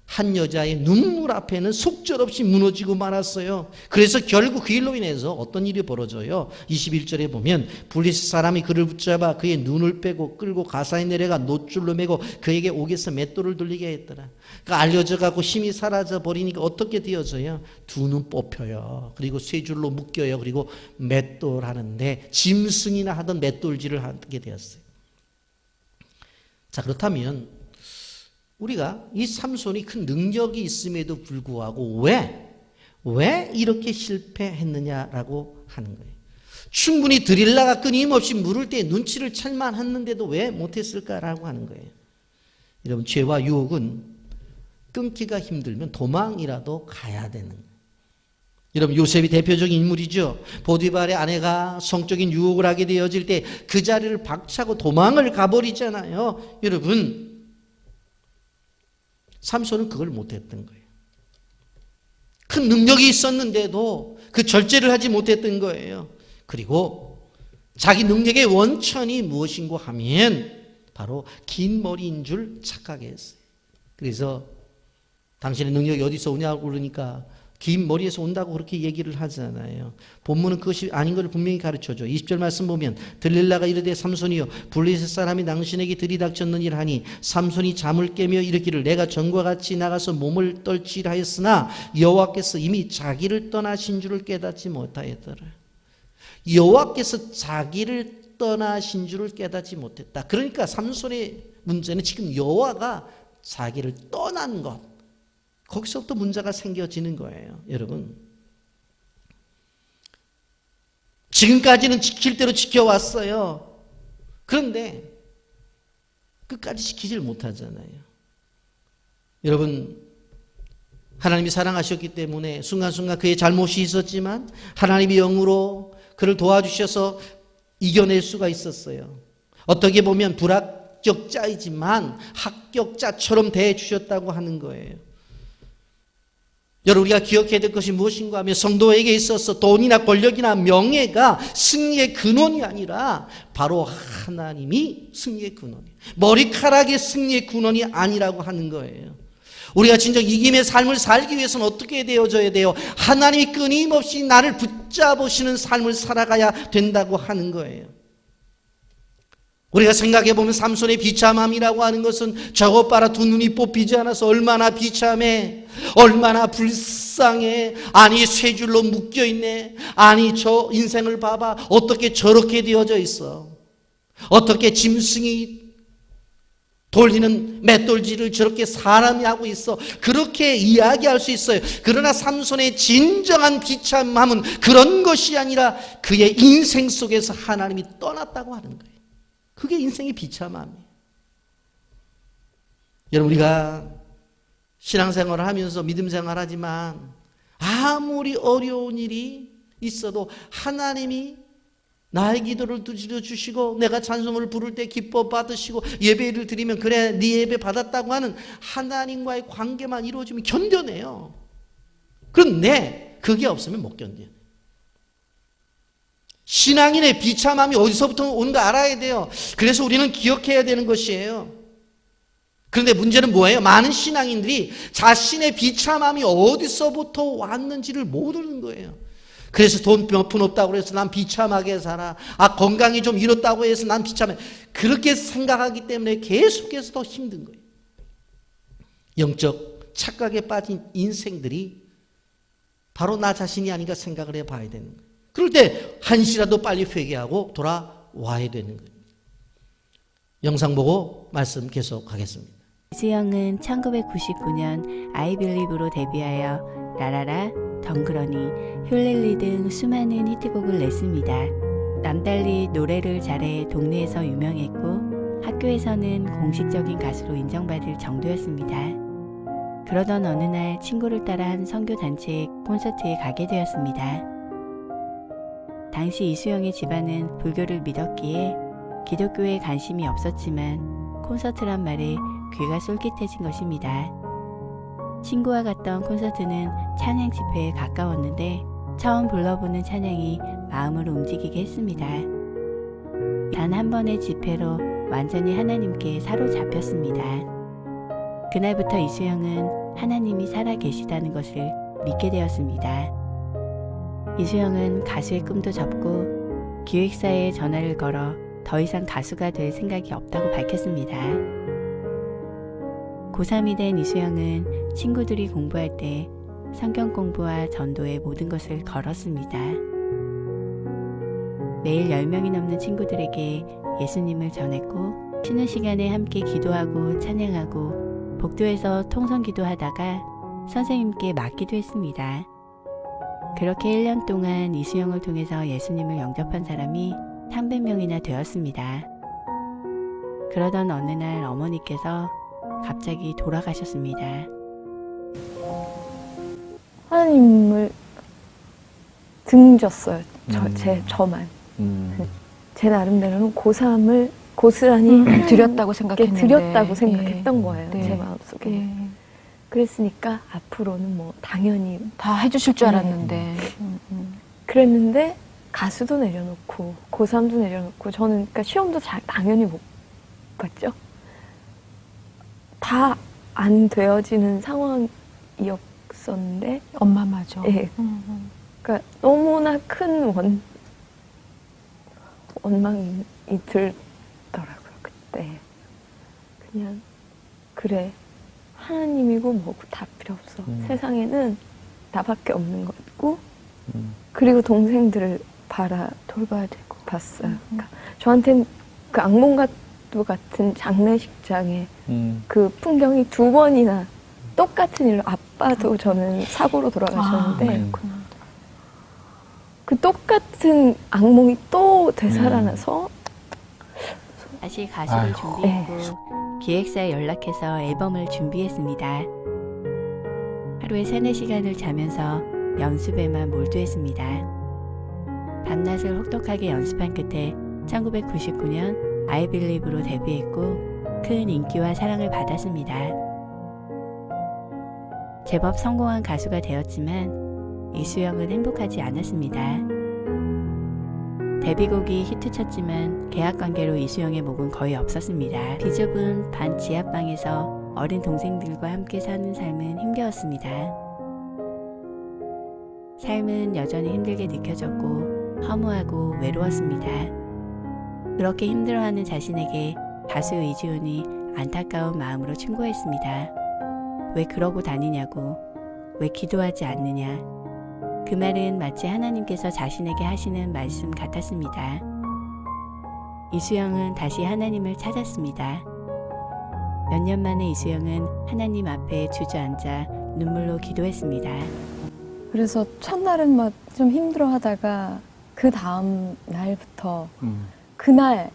한 여자의 눈물 앞에는 속절없이 무너지고 말았어요. 그래서 결국 그 일로 인해서 어떤 일이 벌어져요? 21절에 보면 블레셋 사람이 그를 붙잡아 그의 눈을 빼고 끌고 가사에 내려가 놋줄로 매고 그에게 옥에서 맷돌을 돌리게 했더라. 그러니까 알려져 가고 힘이 사라져 버리니까 어떻게 되어져요? 두 눈 뽑혀요. 그리고 쇠줄로 묶여요. 그리고 맷돌 하는데 짐승이나 하던 맷돌질을 하게 되었어요. 자, 그렇다면 우리가 이 삼손이 큰 능력이 있음에도 불구하고 왜 이렇게 실패했느냐라고 하는 거예요. 충분히 드릴라가 끊임없이 물을 때 눈치를 챌만 했는데도 왜 못했을까라고 하는 거예요. 여러분, 죄와 유혹은 끊기가 힘들면 도망이라도 가야 되는 거예요. 여러분, 요셉이 대표적인 인물이죠. 보디발의 아내가 성적인 유혹을 하게 되어질 때 그 자리를 박차고 도망을 가버리잖아요. 여러분, 삼손은 그걸 못했던 거예요. 큰 능력이 있었는데도 그 절제를 하지 못했던 거예요. 그리고 자기 능력의 원천이 무엇인고 하면 바로 긴 머리인 줄 착각했어요. 그래서 당신의 능력이 어디서 오냐고 그러니까 긴 머리에서 온다고 그렇게 얘기를 하잖아요. 본문은 그것이 아닌 걸 분명히 가르쳐줘. 20절 말씀 보면 들릴라가 이르되 삼손이여 블레셋 사람이 당신에게 들이닥쳤느니라 하니 삼손이 잠을 깨며 이르기를 내가 전과 같이 나가서 몸을 떨치라 하였으나 여호와께서 이미 자기를 떠나신 줄을 깨닫지 못하였더라. 여호와께서 자기를 떠나신 줄을 깨닫지 못했다. 그러니까 삼손의 문제는 지금 여호와가 자기를 떠난 것, 거기서부터 문제가 생겨지는 거예요. 여러분, 지금까지는 지킬 대로 지켜왔어요. 그런데 끝까지 지키질 못하잖아요. 여러분, 하나님이 사랑하셨기 때문에 순간순간 그의 잘못이 있었지만 하나님이 영으로 그를 도와주셔서 이겨낼 수가 있었어요. 어떻게 보면 불합격자이지만 합격자처럼 대해주셨다고 하는 거예요. 여러분, 우리가 기억해야 될 것이 무엇인가 하면 성도에게 있어서 돈이나 권력이나 명예가 승리의 근원이 아니라 바로 하나님이 승리의 근원이에요. 머리카락이 승리의 근원이 아니라고 하는 거예요. 우리가 진정 이김의 삶을 살기 위해서는 어떻게 되어져야 돼요? 하나님이 끊임없이 나를 붙잡으시는 삶을 살아가야 된다고 하는 거예요. 우리가 생각해보면 삼손의 비참함이라고 하는 것은 저것 봐라, 두 눈이 뽑히지 않아서 얼마나 비참해, 얼마나 불쌍해. 아니 쇠줄로 묶여있네. 아니 저 인생을 봐봐, 어떻게 저렇게 되어져 있어. 어떻게 짐승이 돌리는 맷돌질을 저렇게 사람이 하고 있어. 그렇게 이야기할 수 있어요. 그러나 삼손의 진정한 비참함은 그런 것이 아니라 그의 인생 속에서 하나님이 떠났다고 하는 거예요. 그게 인생의 비참함이에요. 여러분, 우리가 신앙생활을 하면서 믿음 생활하지만 아무리 어려운 일이 있어도 하나님이 나의 기도를 들어주시고 내가 찬송을 부를 때 기뻐 받으시고 예배를 드리면 그래 네 예배 받았다고 하는 하나님과의 관계만 이루어지면 견뎌내요. 그런데 그게 없으면 못 견뎌요. 신앙인의 비참함이 어디서부터 오는가 알아야 돼요. 그래서 우리는 기억해야 되는 것이에요. 그런데 문제는 뭐예요? 많은 신앙인들이 자신의 비참함이 어디서부터 왔는지를 모르는 거예요. 그래서 돈 몇 푼 없다고 해서 난 비참하게 살아. 건강이 좀 이렇다고 해서 난 비참해. 그렇게 생각하기 때문에 계속해서 더 힘든 거예요. 영적 착각에 빠진 인생들이 바로 나 자신이 아닌가 생각을 해봐야 되는 거예요. 그럴 때 한시라도 빨리 회개하고 돌아와야 되는 거예요. 영상 보고 말씀 계속하겠습니다. 이수영은 1999년 아이빌리브로 데뷔하여 라라라, 덩그러니, 흉렐리 등 수많은 히트곡을 냈습니다. 남달리 노래를 잘해 동네에서 유명했고 학교에서는 공식적인 가수로 인정받을 정도였습니다. 그러던 어느 날 친구를 따라 한 선교단체 콘서트에 가게 되었습니다. 당시 이수영의 집안은 불교를 믿었기에 기독교에 관심이 없었지만 콘서트란 말에 귀가 쏠깃해진 것입니다. 친구와 갔던 콘서트는 찬양 집회에 가까웠는데 처음 불러보는 찬양이 마음을 움직이게 했습니다. 단 한 번의 집회로 완전히 하나님께 사로잡혔습니다. 그날부터 이수영은 하나님이 살아계시다는 것을 믿게 되었습니다. 이수영은 가수의 꿈도 접고 기획사에 전화를 걸어 더 이상 가수가 될 생각이 없다고 밝혔습니다. 고3이 된 이수영은 친구들이 공부할 때 성경 공부와 전도의 모든 것을 걸었습니다. 매일 10명이 넘는 친구들에게 예수님을 전했고 쉬는 시간에 함께 기도하고 찬양하고 복도에서 통성기도하다가 선생님께 맡기도 했습니다. 그렇게 1년 동안 이수영을 통해서 예수님을 영접한 사람이 300명이나 되었습니다. 그러던 어느 날 어머니께서 갑자기 돌아가셨습니다. 하나님을 등졌어요. 저만. 제 나름대로는 고3을 고스란히 드렸다고 생각했는데 드렸다고 생각했던 거예요. 네. 제 마음속에. 그랬으니까 앞으로는 뭐 당연히 다 해주실 줄 알았는데 그랬는데 가수도 내려놓고 고3도 내려놓고 저는 그러니까 시험도 당연히 못 봤죠. 다 안 되어지는 상황이었었는데 엄마마저. 예. 그러니까 너무나 큰 원망이 들더라고요. 그때 그냥 그래 하나님이고 뭐고 다 필요 없어. 세상에는 나밖에 없는 거고 그리고 동생들을 돌봐야 되고 봤어요. 그러니까 저한테는 그 악몽과도 같은 장례식장에 그 풍경이 2번이나 똑같은 일로 아빠도 저는 사고로 돌아가셨는데 그 똑같은 악몽이 또 되살아나서 다시 가수를 준비했고 기획사에 연락해서 앨범을 준비했습니다. 하루에 3-4시간을 자면서 연습에만 몰두했습니다. 밤낮을 혹독하게 연습한 끝에 1999년 아이빌리브로 데뷔했고 큰 인기와 사랑을 받았습니다. 제법 성공한 가수가 되었지만 이수영은 행복하지 않았습니다. 데뷔곡이 히트쳤지만 계약관계로 이수영의 목은 거의 없었습니다. 비좁은 반 지하방에서 어린 동생들과 함께 사는 삶은 힘겨웠습니다. 삶은 여전히 힘들게 느껴졌고 허무하고 외로웠습니다. 그렇게 힘들어하는 자신에게 가수 이지훈이 안타까운 마음으로 충고했습니다. 왜 그러고 다니냐고, 왜 기도하지 않느냐. 그 말은 마치 하나님께서 자신에게 하시는 말씀 같았습니다. 이수영은 다시 하나님을 찾았습니다. 몇 년 만에 이수영은 하나님 앞에 주저앉아 눈물로 기도했습니다. 그래서 첫날은 막 좀 힘들어 하다가 그 다음 날부터 그날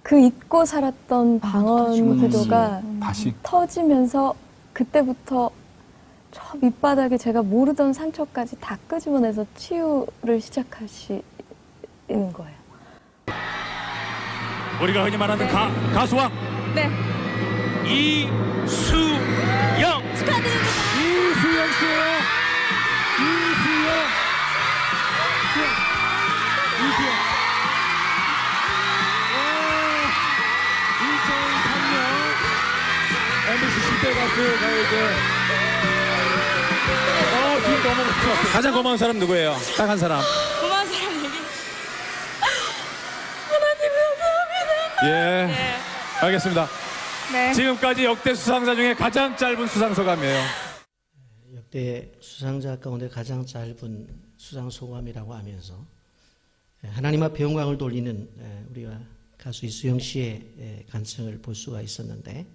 그 잊고 살았던 방언 기도가 다시 터지면서 그때부터 저 밑바닥에 제가 모르던 상처까지 다 끄집어내서 치유를 시작하시는 거예요. 우리가 흔히 말하는 가수왕 네. 이수영 축하드립니다. 이수영 씨예요. 이수영 2003년 MBC 10대 가수가 이제 지금 너무 좋았어요. 가장 고마운 사람 누구예요? 딱 한 사람. 고마운 사람 얘기. 예. 알겠습니다. 네. 지금까지 역대 수상자 중에 가장 짧은 수상 소감이에요. 역대 수상자 가운데 가장 짧은 수상 소감이라고 하면서 하나님 앞에 영광을 돌리는 우리가 가수 이수영 씨의 간증을 볼 수가 있었는데,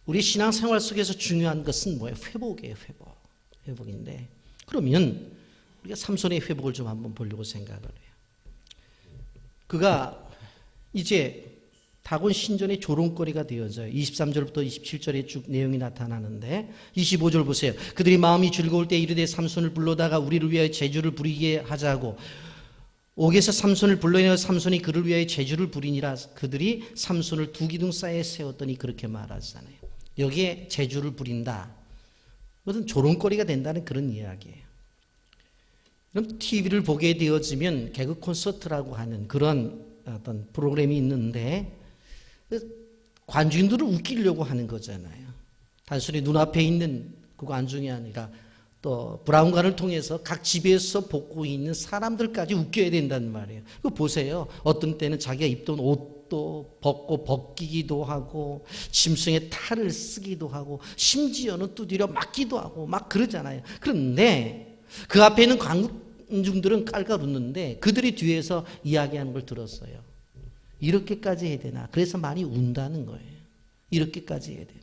우리 신앙생활 속에서 중요한 것은 뭐예요? 회복이에요. 회복인데, 그러면 우리가 삼손의 회복을 좀 한번 보려고 생각을 해요. 그가 이제 다곤 신전의 조롱거리가 되어져요. 23절부터 27절에 쭉 내용이 나타나는데 25절 보세요. 그들이 마음이 즐거울 때 이르되 삼손을 불러다가 우리를 위하여 제주를 부리게 하자고 옥에서 삼손을 불러내어 삼손이 그를 위하여 제주를 부리니라. 그들이 삼손을 두 기둥사이에 세웠더니 그렇게 말하잖아요. 여기에 제주를 부린다, 무슨 조롱거리가 된다는 그런 이야기예요. 그럼 TV를 보게 되어지면 개그 콘서트라고 하는 그런 어떤 프로그램이 있는데 관중들을 웃기려고 하는 거잖아요. 단순히 눈앞에 있는 그 관중이 아니라 또 브라운관을 통해서 각 집에서 보고 있는 사람들까지 웃겨야 된다는 말이에요. 그거 보세요. 어떤 때는 자기가 입던 옷도 벗고 벗기기도 하고 짐승의 탈을 쓰기도 하고 심지어는 두드려 맞기도 하고 막 그러잖아요. 그런데 그 앞에 있는 관중들은 깔깔 웃는데 그들이 뒤에서 이야기하는 걸 들었어요. 이렇게까지 해야 되나? 그래서 많이 운다는 거예요. 이렇게까지 해야 되나?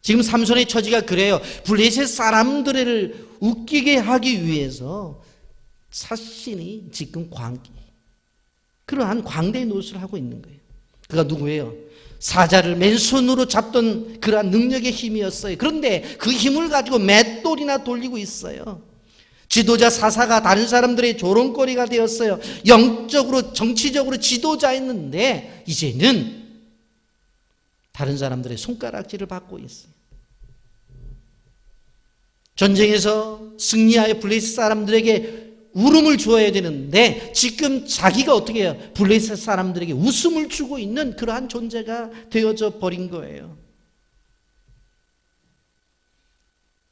지금 삼손의 처지가 그래요. 블레셋 사람들을 웃기게 하기 위해서 자신이 지금 그러한 광대 노릇을 하고 있는 거예요. 그가 누구예요? 사자를 맨손으로 잡던 그러한 능력의 힘이었어요. 그런데 그 힘을 가지고 맷돌이나 돌리고 있어요. 지도자 사사가 다른 사람들의 조롱거리가 되었어요. 영적으로 정치적으로 지도자였는데 이제는 다른 사람들의 손가락질을 받고 있어요. 전쟁에서 승리하여 블레셋 사람들에게 울음을 주어야 되는데 지금 자기가 어떻게 해요? 블레셋 사람들에게 웃음을 주고 있는 그러한 존재가 되어져 버린 거예요.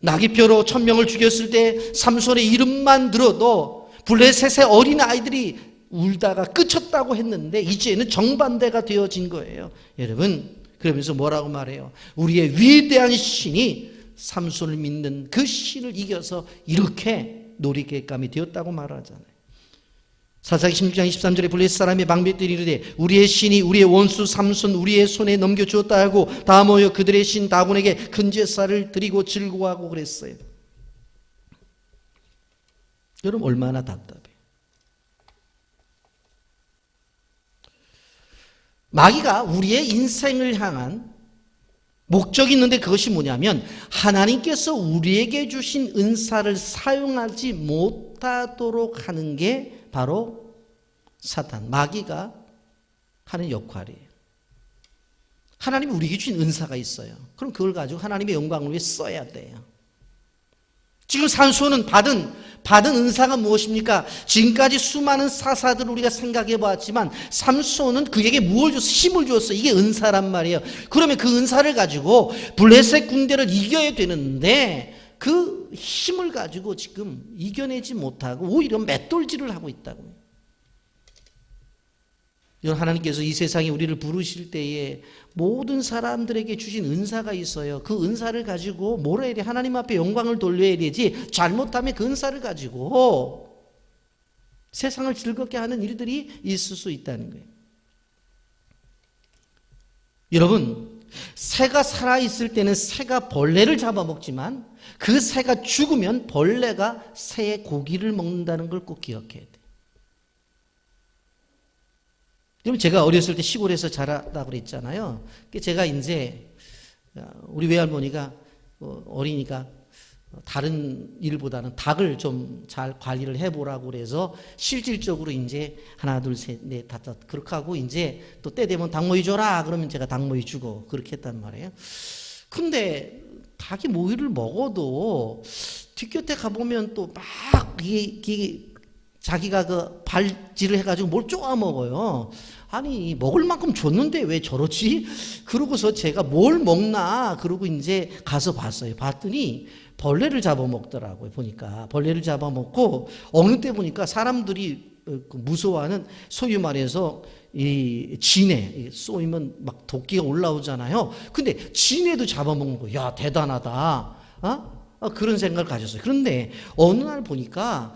나귀표로 1000명을 죽였을 때 삼손의 이름만 들어도 블레셋의 어린 아이들이 울다가 그쳤다고 했는데 이제는 정반대가 되어진 거예요. 여러분, 그러면서 뭐라고 말해요? 우리의 위대한 신이 삼손을 믿는 그 신을 이겨서 이렇게 놀이객감이 되었다고 말하잖아요. 사사기 16장 23절에 블레셋 사람의 방백들이 이르되 우리의 신이 우리의 원수 삼손 우리의 손에 넘겨주었다 하고 다 모여 그들의 신 다곤에게 큰 제사를 드리고 즐거워하고 그랬어요. 여러분 얼마나 답답해요. 마귀가 우리의 인생을 향한 목적이 있는데 그것이 뭐냐면 하나님께서 우리에게 주신 은사를 사용하지 못하도록 하는 게 바로 사탄, 마귀가 하는 역할이에요. 하나님이 우리에게 주신 은사가 있어요. 그럼 그걸 가지고 하나님의 영광을 위해 써야 돼요. 지금 삼손은 받은 은사가 무엇입니까? 지금까지 수많은 사사들을 우리가 생각해 보았지만 삼손은 그에게 무엇을 줬어? 힘을 줬어. 이게 은사란 말이에요. 그러면 그 은사를 가지고 블레셋 군대를 이겨야 되는데 그 힘을 가지고 지금 이겨내지 못하고 오히려 맷돌질을 하고 있다고요. 여러분, 하나님께서 이 세상에 우리를 부르실 때에 모든 사람들에게 주신 은사가 있어요. 그 은사를 가지고 뭘 해야 돼? 하나님 앞에 영광을 돌려야 되지. 잘못하면 그 은사를 가지고 세상을 즐겁게 하는 일들이 있을 수 있다는 거예요. 여러분, 새가 살아있을 때는 새가 벌레를 잡아먹지만 그 새가 죽으면 벌레가 새의 고기를 먹는다는 걸 꼭 기억해야 돼요. 여러분, 제가 어렸을 때 시골에서 자랐다고 그랬잖아요. 제가 이제 우리 외할머니가 어리니까 다른 일보다는 닭을 좀 잘 관리를 해보라고 그래서 실질적으로 이제 하나, 둘, 셋, 넷, 다섯 그렇게 하고 이제 또 때 되면 닭모이 줘라 그러면 제가 닭모이 주고 그렇게 했단 말이에요. 근데 닭이 모이를 먹어도 뒷곁에 가보면 또 막 이게 자기가 그 발질을 해가지고 뭘 쪼아 먹어요. 아니, 먹을 만큼 줬는데 왜 저러지? 그러고서 제가 뭘 먹나 그러고 이제 가서 봤어요. 봤더니 벌레를 잡아먹더라고요. 보니까 벌레를 잡아먹고 어느 때 보니까 사람들이 무서워하는, 소위 말해서 이 진해 쏘이면 막 도끼가 올라오잖아요. 근데 진해도 잡아먹는 거예요. 야, 대단하다. 그런 생각을 가졌어요. 그런데 어느 날 보니까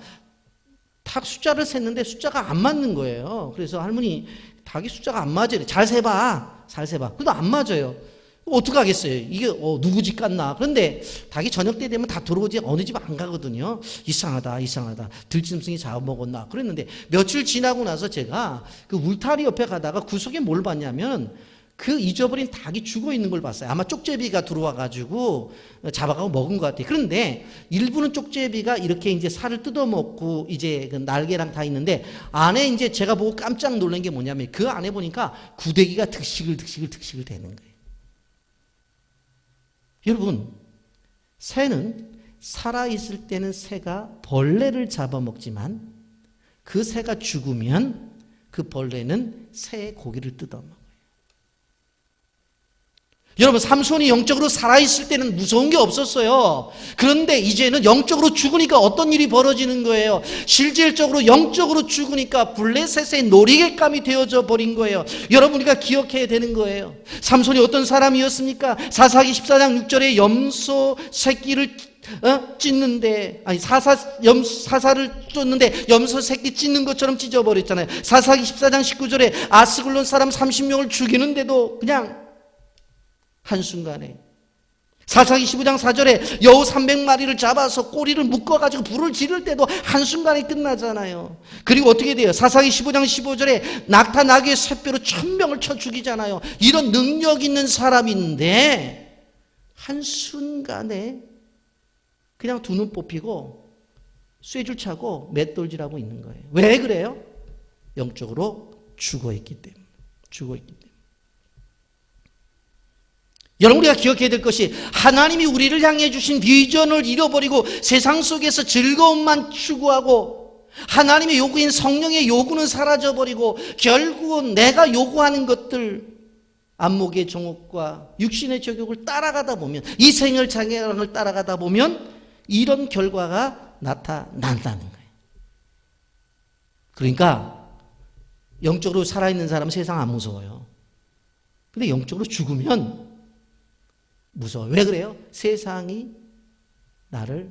닭 숫자를 셌는데 숫자가 안 맞는 거예요. 그래서 할머니, 닭이 숫자가 안 맞아요. 잘 세봐. 잘 세봐. 그래도 안 맞아요. 어떡하겠어요. 이게 누구 집 같나. 그런데 닭이 저녁 때 되면 다 들어오지 어느 집 안 가거든요. 이상하다. 들짐승이 잡아먹었나. 그랬는데 며칠 지나고 나서 제가 그 울타리 옆에 가다가 구석에 뭘 봤냐면 그 잊어버린 닭이 죽어 있는 걸 봤어요. 아마 쪽제비가 들어와가지고 잡아가고 먹은 것 같아요. 그런데 일부는 쪽제비가 이렇게 이제 살을 뜯어먹고 이제 그 날개랑 다 있는데 안에 이제 제가 보고 깜짝 놀란 게 뭐냐면 그 안에 보니까 구데기가 득식을 되는 거예요. 여러분, 새는 살아있을 때는 새가 벌레를 잡아먹지만 그 새가 죽으면 그 벌레는 새의 고기를 뜯어먹어요. 여러분, 삼손이 영적으로 살아있을 때는 무서운 게 없었어요. 그런데 이제는 영적으로 죽으니까 어떤 일이 벌어지는 거예요? 실질적으로 영적으로 죽으니까 블레셋의 놀이객감이 되어져 버린 거예요. 여러분, 우리가 기억해야 되는 거예요. 삼손이 어떤 사람이었습니까? 사사기 14장 6절에 염소 새끼를 찢는데, 아니 사사를 쫓는데 염소 새끼 찢는 것처럼 찢어버렸잖아요. 사사기 14장 19절에 아스글론 사람 30명을 죽이는데도 그냥 한순간에, 사사기 15장 4절에 여우 300마리를 잡아서 꼬리를 묶어가지고 불을 지를 때도 한순간에 끝나잖아요. 그리고 어떻게 돼요? 사사기 15장 15절에 낙타 나귀의 샛뼈로 1000명을 쳐 죽이잖아요. 이런 능력 있는 사람인데 한순간에 그냥 두 눈 뽑히고 쇠줄 차고 맷돌질하고 있는 거예요. 왜 그래요? 영적으로 죽어있기 때문에. 여러분, 우리가 기억해야 될 것이 하나님이 우리를 향해 주신 비전을 잃어버리고 세상 속에서 즐거움만 추구하고 하나님의 요구인 성령의 요구는 사라져버리고 결국은 내가 요구하는 것들, 안목의 정욕과 육신의 정욕을 따라가다 보면, 이 생을 장애를 따라가다 보면 이런 결과가 나타난다는 거예요. 그러니까 영적으로 살아있는 사람은 세상 안 무서워요. 근데 영적으로 죽으면 무서워. 왜 그래요? 세상이 나를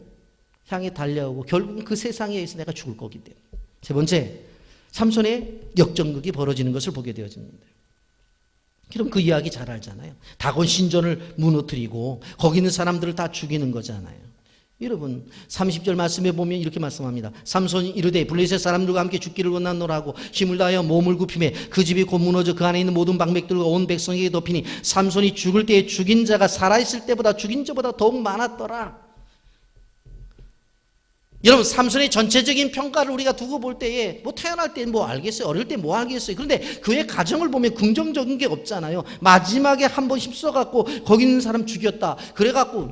향해 달려오고 결국은 그 세상에 의해서 내가 죽을 거기 때문에. 세 번째, 삼손의 역전극이 벌어지는 것을 보게 되어집니다. 그럼 그 이야기 잘 알잖아요. 다곤 신전을 무너뜨리고 거기 있는 사람들을 다 죽이는 거잖아요. 여러분, 30절 말씀에 보면 이렇게 말씀합니다. 삼손이 이르되 블레셋 사람들과 함께 죽기를 원하노라고 힘을 다하여 몸을 굽히매 그 집이 곧 무너져 그 안에 있는 모든 방백들과 온 백성에게 덮이니 삼손이 죽을 때에 죽인 자가 살아있을 때보다 죽인 자보다 더욱 많았더라. 여러분, 삼손의 전체적인 평가를 우리가 두고 볼 때에 뭐 태어날 때 뭐 알겠어요. 어릴 때 뭐 알겠어요. 그런데 그의 가정을 보면 긍정적인 게 없잖아요. 마지막에 한번 힘써갖고 거기 있는 사람 죽였다. 그래갖고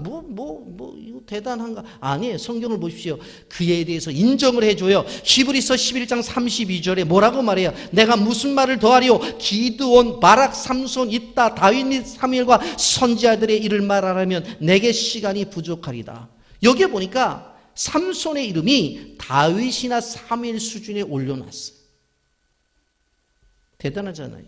이거 대단한가? 아니에요. 성경을 보십시오. 그에 대해서 인정을 해줘요. 히브리서 11장 32절에 뭐라고 말해요? 내가 무슨 말을 더하리요? 기드온, 바락, 삼손, 입다, 다윗 및 사무엘과 선지자들의 일을 말하려면 내게 시간이 부족하리다. 여기에 보니까 삼손의 이름이 다윗이나 사무엘 수준에 올려놨어요. 대단하잖아요.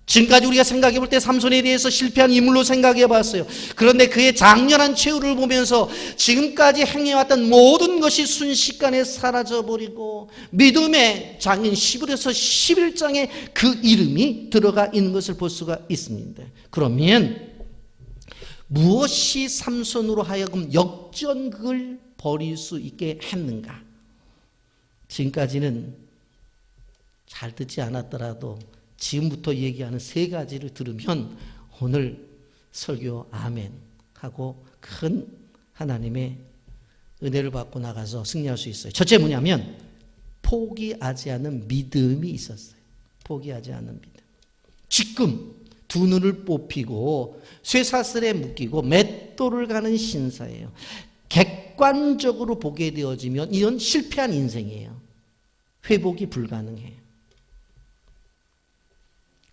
지금까지 우리가 생각해 볼 때 삼손에 대해서 실패한 인물로 생각해 봤어요. 그런데 그의 장렬한 최후를 보면서 지금까지 행해왔던 모든 것이 순식간에 사라져버리고 믿음의 장인 히브리서 11장에 그 이름이 들어가 있는 것을 볼 수가 있습니다. 그러면 무엇이 삼손으로 하여금 역전극을 벌일 수 있게 했는가? 지금까지는 잘 듣지 않았더라도 지금부터 얘기하는 세 가지를 들으면 오늘 설교 아멘 하고 큰 하나님의 은혜를 받고 나가서 승리할 수 있어요. 첫째 뭐냐면 포기하지 않는 믿음이 있었어요. 포기하지 않는 믿음. 지금 두 눈을 뽑히고 쇠사슬에 묶이고 맷돌을 가는 신사예요. 객관적으로 보게 되어지면 이건 실패한 인생이에요. 회복이 불가능해요.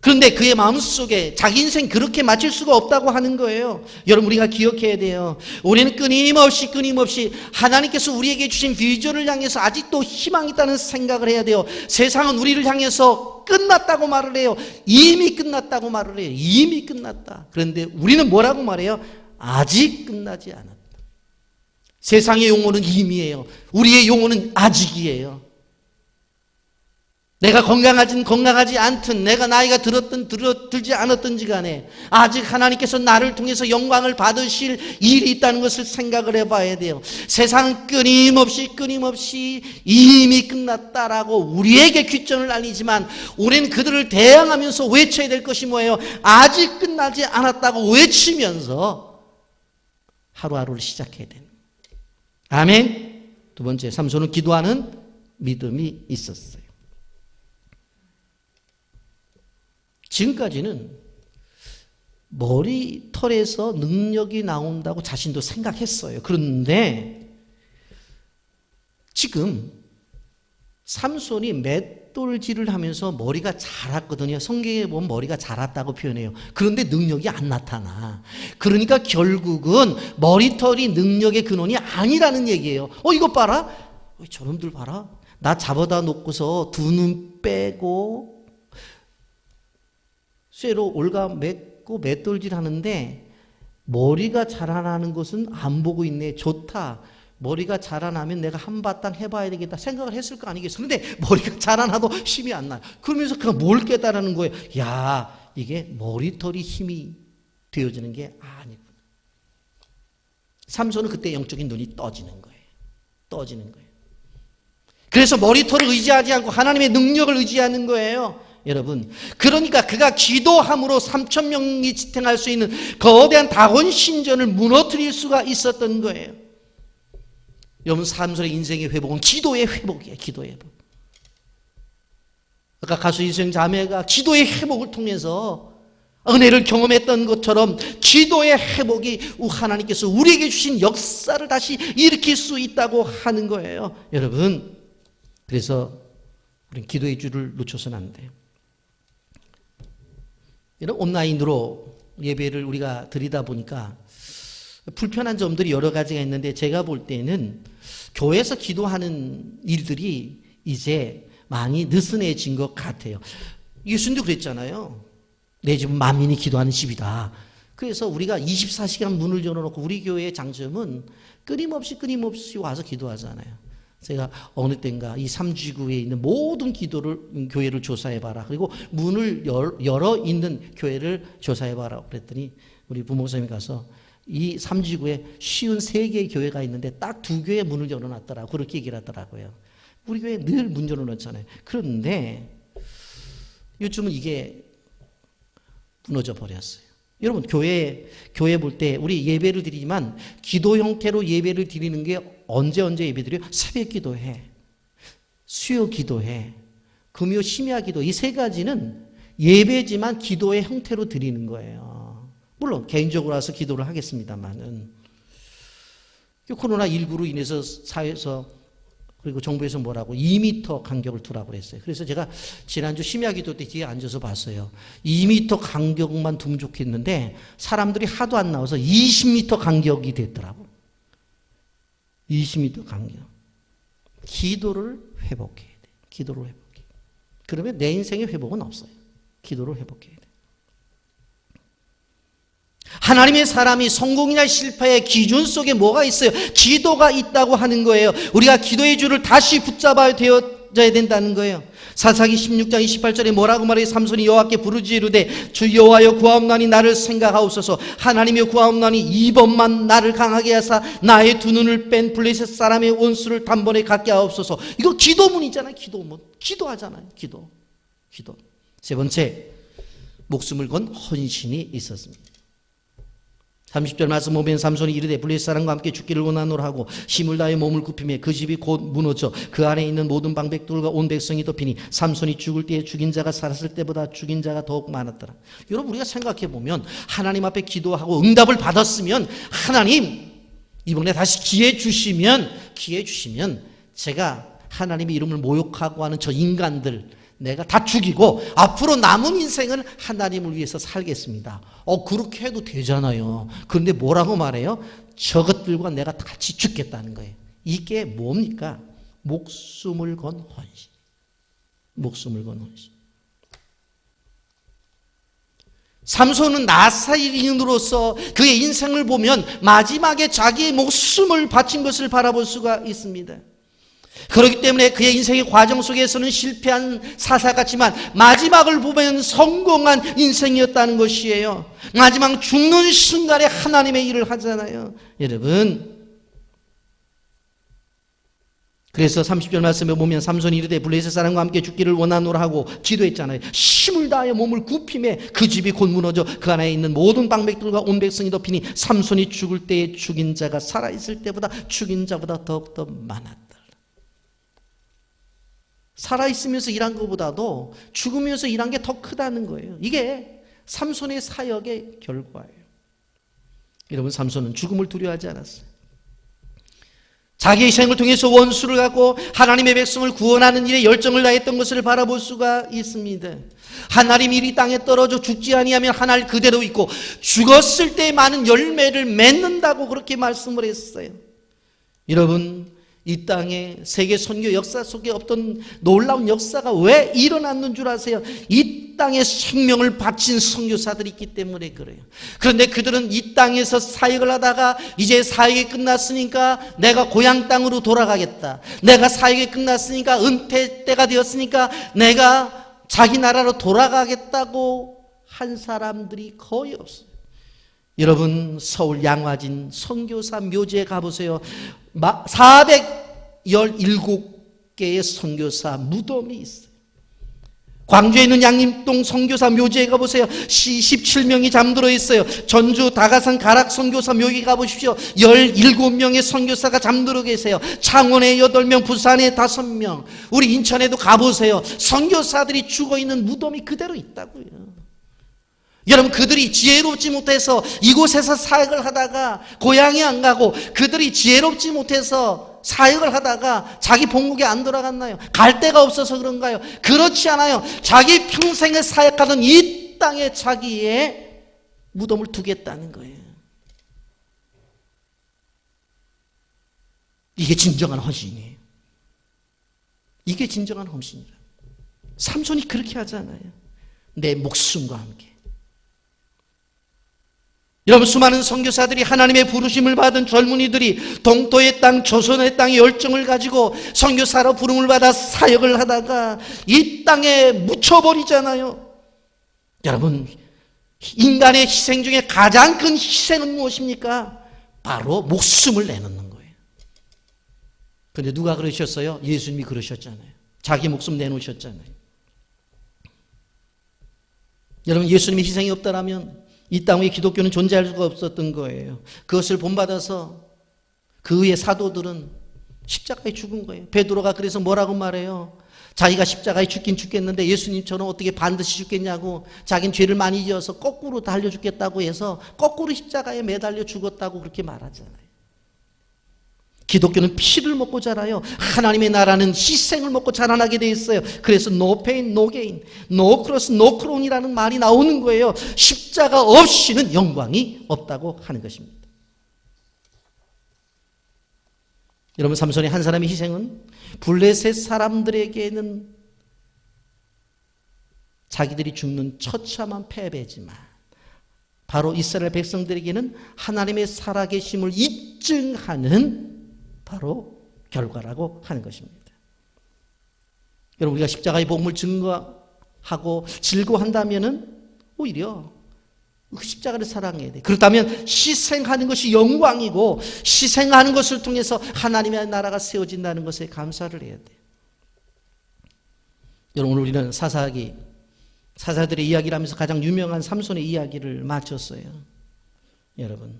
그런데 그의 마음속에 자기 인생 그렇게 마칠 수가 없다고 하는 거예요. 여러분 우리가 기억해야 돼요. 우리는 끊임없이 하나님께서 우리에게 주신 비전을 향해서 아직도 희망이 있다는 생각을 해야 돼요. 세상은 우리를 향해서 끝났다고 말을 해요. 이미 끝났다고 말을 해요. 이미 끝났다. 그런데 우리는 뭐라고 말해요? 아직 끝나지 않았다. 세상의 용어는 이미예요. 우리의 용어는 아직이에요. 내가 건강하지 않든 내가 나이가 들지 않았든지 간에 아직 하나님께서 나를 통해서 영광을 받으실 일이 있다는 것을 생각을 해봐야 돼요. 세상은 끊임없이 이미 끝났다라고 우리에게 귓전을 알리지만 우리는 그들을 대항하면서 외쳐야 될 것이 뭐예요? 아직 끝나지 않았다고 외치면서 하루하루를 시작해야 되는 거예요. 아멘. 두 번째, 삼손은 기도하는 믿음이 있었어요. 지금까지는 머리털에서 능력이 나온다고 자신도 생각했어요. 그런데 지금 삼손이 맷돌질을 하면서 머리가 자랐거든요. 성경에 보면 머리가 자랐다고 표현해요. 그런데 능력이 안 나타나. 그러니까 결국은 머리털이 능력의 근원이 아니라는 얘기예요. 이것 봐라. 저놈들 봐라. 나 잡아다 놓고서 두 눈 빼고 쇠로 올가맸고 맷돌질 하는데 머리가 자라나는 것은 안 보고 있네. 좋다. 머리가 자라나면 내가 한바탕 해봐야 되겠다 생각을 했을 거 아니겠어. 그런데 머리가 자라나도 힘이 안 나요. 그러면서 그가 뭘 깨달은 거예요? 야, 이게 머리털이 힘이 되어지는 게 아니구나. 삼손은 그때 영적인 눈이 떠지는 거예요. 그래서 머리털을 의지하지 않고 하나님의 능력을 의지하는 거예요. 여러분, 그러니까 그가 기도함으로 3,000명이 지탱할 수 있는 거대한 다곤 신전을 무너뜨릴 수가 있었던 거예요. 여러분, 삼손의 인생의 회복은 기도의 회복이에요. 기도의 회복. 아까 가수 이수영 자매가 기도의 회복을 통해서 은혜를 경험했던 것처럼 기도의 회복이 하나님께서 우리에게 주신 역사를 다시 일으킬 수 있다고 하는 거예요. 여러분, 그래서 우리는 기도의 줄을 놓쳐서는 안 돼요. 이런 온라인으로 예배를 우리가 드리다 보니까 불편한 점들이 여러 가지가 있는데 제가 볼 때는 교회에서 기도하는 일들이 이제 많이 느슨해진 것 같아요. 예수님도 그랬잖아요. 내 집은 만민이 기도하는 집이다. 그래서 우리가 24시간 문을 열어놓고 우리 교회의 장점은 끊임없이 와서 기도하잖아요. 제가 어느 때인가 이 삼지구에 있는 모든 교회를 조사해봐라. 그리고 문을 열어 있는 교회를 조사해봐라. 그랬더니 우리 부목사님이 가서 이 삼지구에 53개의 교회가 있는데 딱 2교회 문을 열어놨더라고. 그렇게 얘기를 하더라고요. 우리 교회 늘 문 열어놓잖아요. 그런데 요즘은 이게 무너져 버렸어요. 여러분, 교회 볼 때 우리 예배를 드리지만 기도 형태로 예배를 드리는 게 언제 예배 드려요? 새벽 기도해, 수요 기도해, 금요 심야 기도. 이 세 가지는 예배지만 기도의 형태로 드리는 거예요. 물론 개인적으로 와서 기도를 하겠습니다만은 코로나19로 인해서 사회에서 그리고 정부에서 뭐라고 2m 간격을 두라고 그랬어요. 그래서 제가 지난주 심야 기도 때 뒤에 앉아서 봤어요. 2m 간격만 두면 좋겠는데 사람들이 하도 안 나와서 20m 간격이 됐더라고. 20m 간격. 기도를 회복해야 돼. 기도를 회복해. 그러면 내 인생의 회복은 없어요. 기도로 회복해야 돼요. 하나님의 사람이 성공이나 실패의 기준 속에 뭐가 있어요? 기도가 있다고 하는 거예요. 우리가 기도의 줄을 다시 붙잡아야 되어야 된다는 거예요. 사사기 16장 28절에 뭐라고 말해요? 삼손이 여호와께 부르짖으되 주 여호와여 구하옵나니 나를 생각하옵소서. 하나님여 구하옵나니 이번만 나를 강하게 하사 나의 두 눈을 뺀 블레셋 사람의 원수를 단번에 갖게 하옵소서. 이거 기도문이잖아요. 기도문. 기도하잖아요. 기도. 세 번째, 목숨을 건 헌신이 있었습니다. 30절 말씀 보면 삼손이 이르되 블레셋 사람과 함께 죽기를 원하노라 하고 힘을 다해 몸을 굽히며 그 집이 곧 무너져 그 안에 있는 모든 방백들과 온 백성이 덮이니 삼손이 죽을 때에 죽인 자가 살았을 때보다 죽인 자가 더욱 많았더라. 여러분, 우리가 생각해 보면 하나님 앞에 기도하고 응답을 받았으면 하나님 이번에 다시 기회 주시면 제가 하나님의 이름을 모욕하고 하는 저 인간들 내가 다 죽이고 앞으로 남은 인생을 하나님을 위해서 살겠습니다. 그렇게 해도 되잖아요. 그런데 뭐라고 말해요? 저것들과 내가 같이 죽겠다는 거예요. 이게 뭡니까? 목숨을 건 헌신. 목숨을 건 헌신. 삼손은 나사인으로서 그의 인생을 보면 마지막에 자기의 목숨을 바친 것을 바라볼 수가 있습니다. 그렇기 때문에 그의 인생의 과정 속에서는 실패한 사사 같지만 마지막을 보면 성공한 인생이었다는 것이에요. 마지막 죽는 순간에 하나님의 일을 하잖아요. 여러분, 그래서 30절 말씀에 보면 삼손이 이르되 블레셋 사람과 함께 죽기를 원하노라 하고 기도했잖아요. 힘을 다하여 몸을 굽히매 그 집이 곧 무너져 그 안에 있는 모든 방백들과 온 백성이 덮이니 삼손이 죽을 때에 죽인 자가 살아있을 때보다 죽인 자보다 더욱더 많았다. 살아있으면서 일한 것보다도 죽으면서 일한 게 더 크다는 거예요. 이게 삼손의 사역의 결과예요. 여러분, 삼손은 죽음을 두려워하지 않았어요. 자기의 생을 통해서 원수를 갖고 하나님의 백성을 구원하는 일에 열정을 다했던 것을 바라볼 수가 있습니다. 하나님이 이 땅에 떨어져 죽지 아니하면 하늘 그대로 있고 죽었을 때 많은 열매를 맺는다고 그렇게 말씀을 했어요. 여러분, 이 땅에 세계 선교 역사 속에 없던 놀라운 역사가 왜 일어났는 줄 아세요? 이 땅에 생명을 바친 선교사들이 있기 때문에 그래요. 그런데 그들은 이 땅에서 사역을 하다가 이제 사역이 끝났으니까 내가 고향 땅으로 돌아가겠다. 내가 사역이 끝났으니까 은퇴 때가 되었으니까 내가 자기 나라로 돌아가겠다고 한 사람들이 거의 없어요. 여러분, 서울 양화진 선교사 묘지에 가보세요. 417개의 선교사 무덤이 있어요. 광주에 있는 양림동 선교사 묘지에 가보세요. 17명이 잠들어 있어요. 전주 다가산 가락 선교사 묘지에 가보십시오. 17명의 선교사가 잠들어 계세요. 창원에 8명, 부산에 5명, 우리 인천에도 가보세요. 선교사들이 죽어있는 무덤이 그대로 있다고요. 여러분, 그들이 지혜롭지 못해서 이곳에서 사역을 하다가 고향에 안 가고 그들이 지혜롭지 못해서 사역을 하다가 자기 본국에 안 돌아갔나요? 갈 데가 없어서 그런가요? 그렇지 않아요. 자기 평생에 사역하던 이 땅에 자기의 무덤을 두겠다는 거예요. 이게 진정한 헌신이에요. 이게 진정한 헌신이라. 삼손이 그렇게 하잖아요. 내 목숨과 함께. 여러분, 수많은 선교사들이 하나님의 부르심을 받은 젊은이들이 동토의 땅, 조선의 땅에 열정을 가지고 선교사로 부름을 받아 사역을 하다가 이 땅에 묻혀버리잖아요. 여러분, 인간의 희생 중에 가장 큰 희생은 무엇입니까? 바로 목숨을 내놓는 거예요. 그런데 누가 그러셨어요? 예수님이 그러셨잖아요. 자기 목숨 내놓으셨잖아요. 여러분, 예수님의 희생이 없다라면 이 땅 위에 기독교는 존재할 수가 없었던 거예요. 그것을 본받아서 그 위에 사도들은 십자가에 죽은 거예요. 베드로가 그래서 뭐라고 말해요? 자기가 십자가에 죽긴 죽겠는데 예수님처럼 어떻게 반드시 죽겠냐고, 자기는 죄를 많이 지어서 거꾸로 달려 죽겠다고 해서 거꾸로 십자가에 매달려 죽었다고 그렇게 말하잖아요. 기독교는 피를 먹고 자라요. 하나님의 나라는 희생을 먹고 자라나게 돼 있어요. 그래서 no pain, no gain, no cross, no crown이라는 말이 나오는 거예요. 십자가 없이는 영광이 없다고 하는 것입니다. 여러분, 삼손의 한 사람의 희생은 블레셋 사람들에게는 자기들이 죽는 처참한 패배지만 바로 이스라엘 백성들에게는 하나님의 살아계심을 입증하는 바로 결과라고 하는 것입니다. 여러분, 우리가 십자가의 복음을 증거하고 즐거워한다면은 오히려 그 십자가를 사랑해야 돼. 그렇다면 희생하는 것이 영광이고 희생하는 것을 통해서 하나님의 나라가 세워진다는 것에 감사를 해야 돼. 여러분, 오늘 우리는 사사들의 이야기를 하면서 가장 유명한 삼손의 이야기를 마쳤어요. 여러분,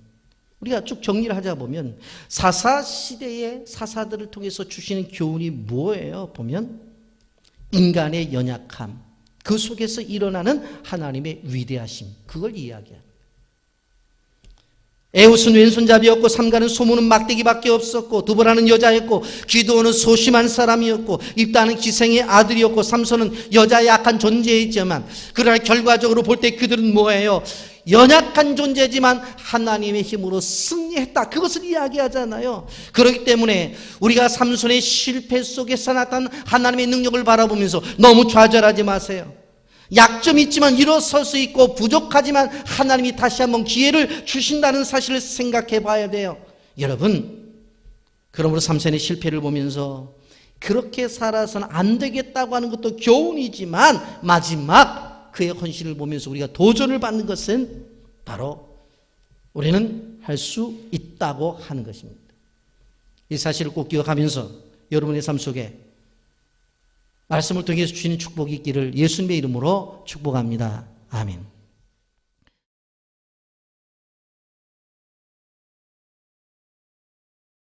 우리가 쭉 정리를 하자 보면 사사 시대의 사사들을 통해서 주시는 교훈이 뭐예요? 보면 인간의 연약함, 그 속에서 일어나는 하나님의 위대하심, 그걸 이야기합니다. 에훗은 왼손잡이였고 삼가는 소문은 막대기밖에 없었고 두보라는 여자였고 기드온은 소심한 사람이었고 입다는 기생의 아들이었고 삼손은 여자의 약한 존재였지만 그러나 결과적으로 볼 때 그들은 뭐예요? 연약한 존재지만 하나님의 힘으로 승리했다. 그것을 이야기하잖아요. 그렇기 때문에 우리가 삼손의 실패 속에서 나타난 하나님의 능력을 바라보면서 너무 좌절하지 마세요. 약점이 있지만 일어설 수 있고 부족하지만 하나님이 다시 한번 기회를 주신다는 사실을 생각해 봐야 돼요. 여러분, 그러므로 삼손의 실패를 보면서 그렇게 살아서는 안 되겠다고 하는 것도 교훈이지만 마지막 그의 헌신을 보면서 우리가 도전을 받는 것은 바로 우리는 할 수 있다고 하는 것입니다. 이 사실을 꼭 기억하면서 여러분의 삶 속에 말씀을 통해서 주시는 축복이 있기를 예수님의 이름으로 축복합니다. 아멘.